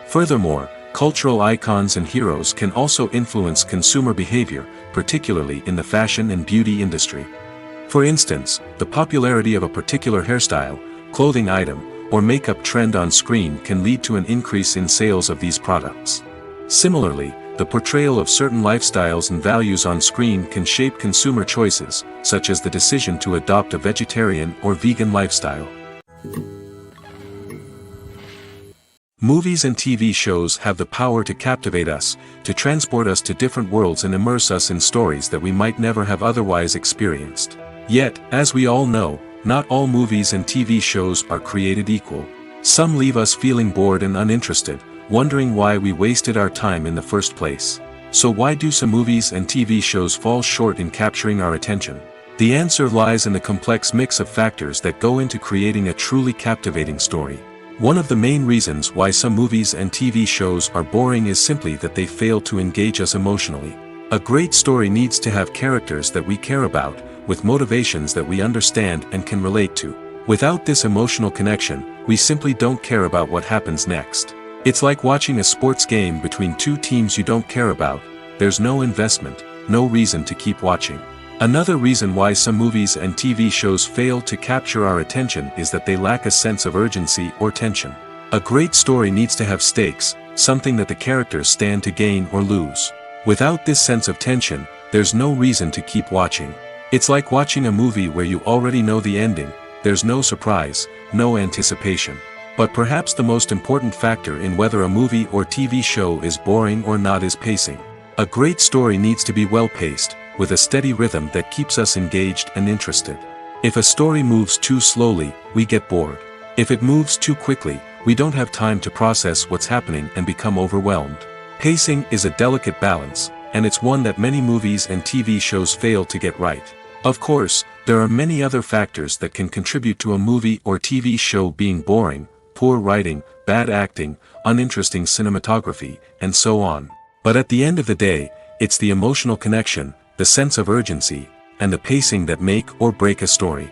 Furthermore, cultural icons and heroes can also influence consumer behavior, particularly in the fashion and beauty industry. For instance, the popularity of a particular hairstyle, clothing item, or makeup trend on screen can lead to an increase in sales of these products. Similarly, the portrayal of certain lifestyles and values on screen can shape consumer choices, such as the decision to adopt a vegetarian or vegan lifestyle. Movies and TV shows have the power to captivate us, to transport us to different worlds and immerse us in stories that we might never have otherwise experienced. Yet, as we all know, not all movies and TV shows are created equal. Some leave us feeling bored and uninterested, wondering why we wasted our time in the first place. So why do some movies and TV shows fall short in capturing our attention? The answer lies in the complex mix of factors that go into creating a truly captivating story. One of the main reasons why some movies and TV shows are boring is simply that they fail to engage us emotionally. A great story needs to have characters that we care about, with motivations that we understand and can relate to. Without this emotional connection, we simply don't care about what happens next. It's like watching a sports game between two teams you don't care about. There's no investment, no reason to keep watching. Another reason why some movies and TV shows fail to capture our attention is that they lack a sense of urgency or tension. A great story needs to have stakes, something that the characters stand to gain or lose. Without this sense of tension, there's no reason to keep watching. It's like watching a movie where you already know the ending. There's no surprise, no anticipation. But perhaps the most important factor in whether a movie or TV show is boring or not is pacing. A great story needs to be well-paced, with a steady rhythm that keeps us engaged and interested. If a story moves too slowly, we get bored. If it moves too quickly, we don't have time to process what's happening and become overwhelmed. Pacing is a delicate balance, and it's one that many movies and TV shows fail to get right. Of course, there are many other factors that can contribute to a movie or TV show being boring: poor writing, bad acting, uninteresting cinematography, and so on. But at the end of the day, it's the emotional connection, the sense of urgency, and the pacing that make or break a story.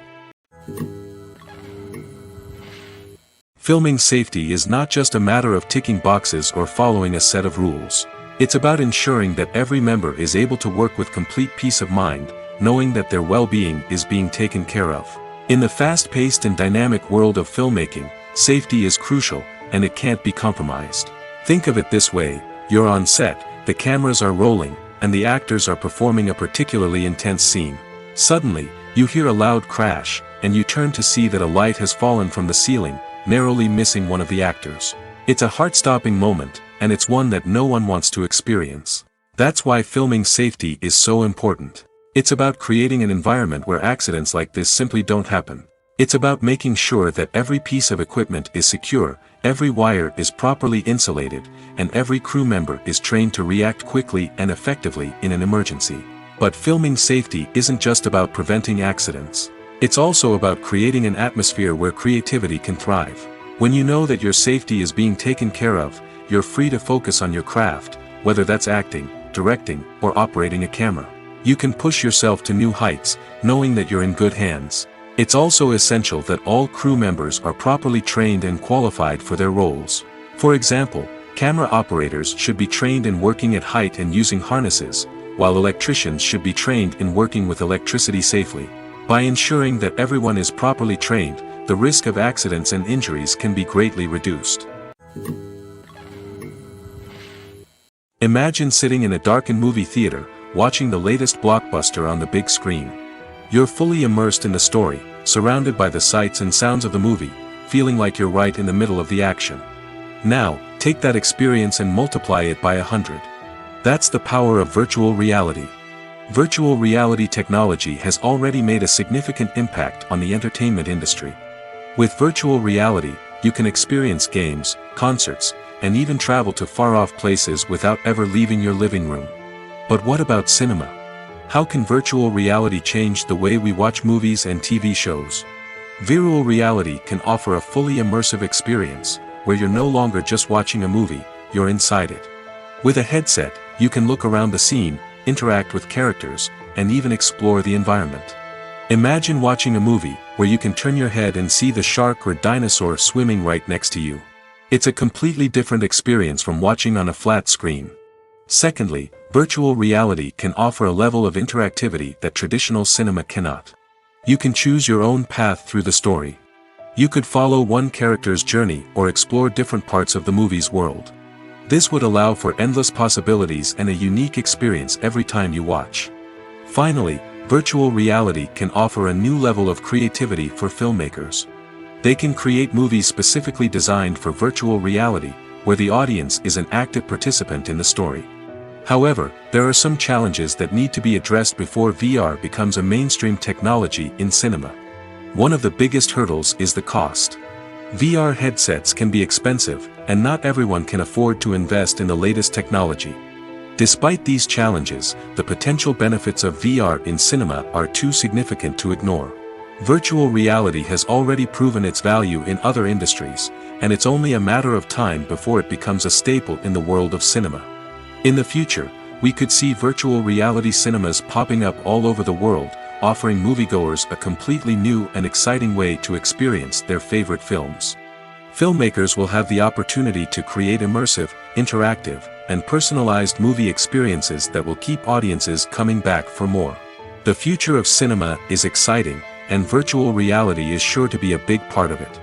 Filming safety is not just a matter of ticking boxes or following a set of rules. It's about ensuring that every member is able to work with complete peace of mind, knowing that their well-being is being taken care of. In the fast-paced and dynamic world of filmmaking, safety is crucial, and it can't be compromised. Think of it this way: you're on set, the cameras are rolling, and the actors are performing a particularly intense scene. Suddenly, you hear a loud crash, and you turn to see that a light has fallen from the ceiling, narrowly missing one of the actors. It's a heart-stopping moment, and it's one that no one wants to experience. That's why filming safety is so important. It's about creating an environment where accidents like this simply don't happen. It's about making sure that every piece of equipment is secure, every wire is properly insulated, and every crew member is trained to react quickly and effectively in an emergency. But filming safety isn't just about preventing accidents. It's also about creating an atmosphere where creativity can thrive. When you know that your safety is being taken care of, you're free to focus on your craft, whether that's acting, directing, or operating a camera. You can push yourself to new heights, knowing that you're in good hands. It's also essential that all crew members are properly trained and qualified for their roles. For example, camera operators should be trained in working at height and using harnesses, while electricians should be trained in working with electricity safely. By ensuring that everyone is properly trained, the risk of accidents and injuries can be greatly reduced. Imagine sitting in a darkened movie theater, watching the latest blockbuster on the big screen. You're fully immersed in the story, surrounded by the sights and sounds of the movie, feeling like you're right in the middle of the action. Now, take that experience and multiply it by 100. That's the power of virtual reality. Virtual reality technology has already made a significant impact on the entertainment industry. With virtual reality, you can experience games, concerts, and even travel to far-off places without ever leaving your living room. But what about cinema? How can virtual reality change the way we watch movies and TV shows? Virtual reality can offer a fully immersive experience, where you're no longer just watching a movie, you're inside it. With a headset, you can look around the scene, interact with characters, and even explore the environment. Imagine watching a movie, where you can turn your head and see the shark or dinosaur swimming right next to you. It's a completely different experience from watching on a flat screen. Secondly, virtual reality can offer a level of interactivity that traditional cinema cannot. You can choose your own path through the story. You could follow one character's journey or explore different parts of the movie's world. This would allow for endless possibilities and a unique experience every time you watch. Finally, virtual reality can offer a new level of creativity for filmmakers. They can create movies specifically designed for virtual reality, where the audience is an active participant in the story. However, there are some challenges that need to be addressed before VR becomes a mainstream technology in cinema. One of the biggest hurdles is the cost. VR headsets can be expensive, and not everyone can afford to invest in the latest technology. Despite these challenges, the potential benefits of VR in cinema are too significant to ignore. Virtual reality has already proven its value in other industries, and it's only a matter of time before it becomes a staple in the world of cinema. In the future, we could see virtual reality cinemas popping up all over the world, offering moviegoers a completely new and exciting way to experience their favorite films. Filmmakers will have the opportunity to create immersive, interactive, and personalized movie experiences that will keep audiences coming back for more. The future of cinema is exciting, and virtual reality is sure to be a big part of it.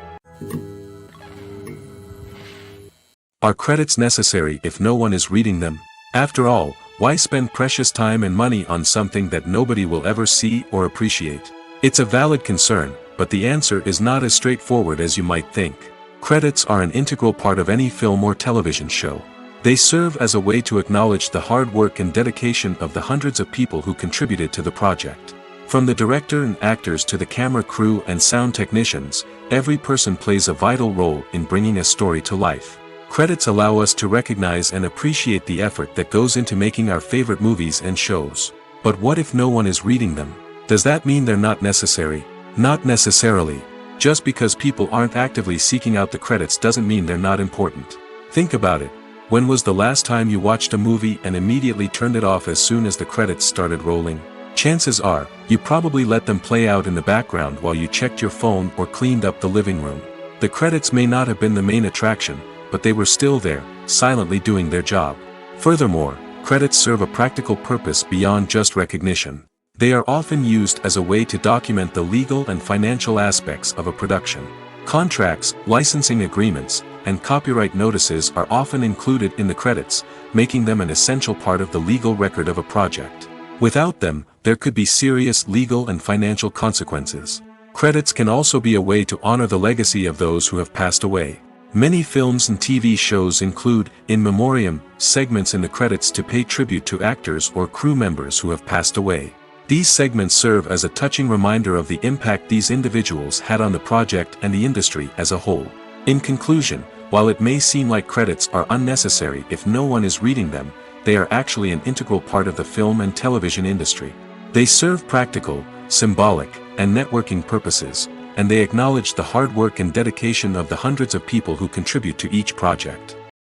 Are credits necessary if no one is reading them? After all, why spend precious time and money on something that nobody will ever see or appreciate? It's a valid concern, but the answer is not as straightforward as you might think. Credits are an integral part of any film or television show. They serve as a way to acknowledge the hard work and dedication of the hundreds of people who contributed to the project. From the director and actors to the camera crew and sound technicians, every person plays a vital role in bringing a story to life. Credits allow us to recognize and appreciate the effort that goes into making our favorite movies and shows. But what if no one is reading them? Does that mean they're not necessary? Not necessarily. Just because people aren't actively seeking out the credits doesn't mean they're not important. Think about it. When was the last time you watched a movie and immediately turned it off as soon as the credits started rolling? Chances are, you probably let them play out in the background while you checked your phone or cleaned up the living room. The credits may not have been the main attraction, but they were still there, silently doing their job. Furthermore, credits serve a practical purpose beyond just recognition. They are often used as a way to document the legal and financial aspects of a production. Contracts, licensing agreements, and copyright notices are often included in the credits, making them an essential part of the legal record of a project. Without them, there could be serious legal and financial consequences. Credits can also be a way to honor the legacy of those who have passed away. Many films and TV shows include, in memoriam, segments in the credits to pay tribute to actors or crew members who have passed away. These segments serve as a touching reminder of the impact these individuals had on the project and the industry as a whole. In conclusion, while it may seem like credits are unnecessary if no one is reading them, they are actually an integral part of the film and television industry. They serve practical, symbolic, and networking purposes, and they acknowledge the hard work and dedication of the hundreds of people who contribute to each project.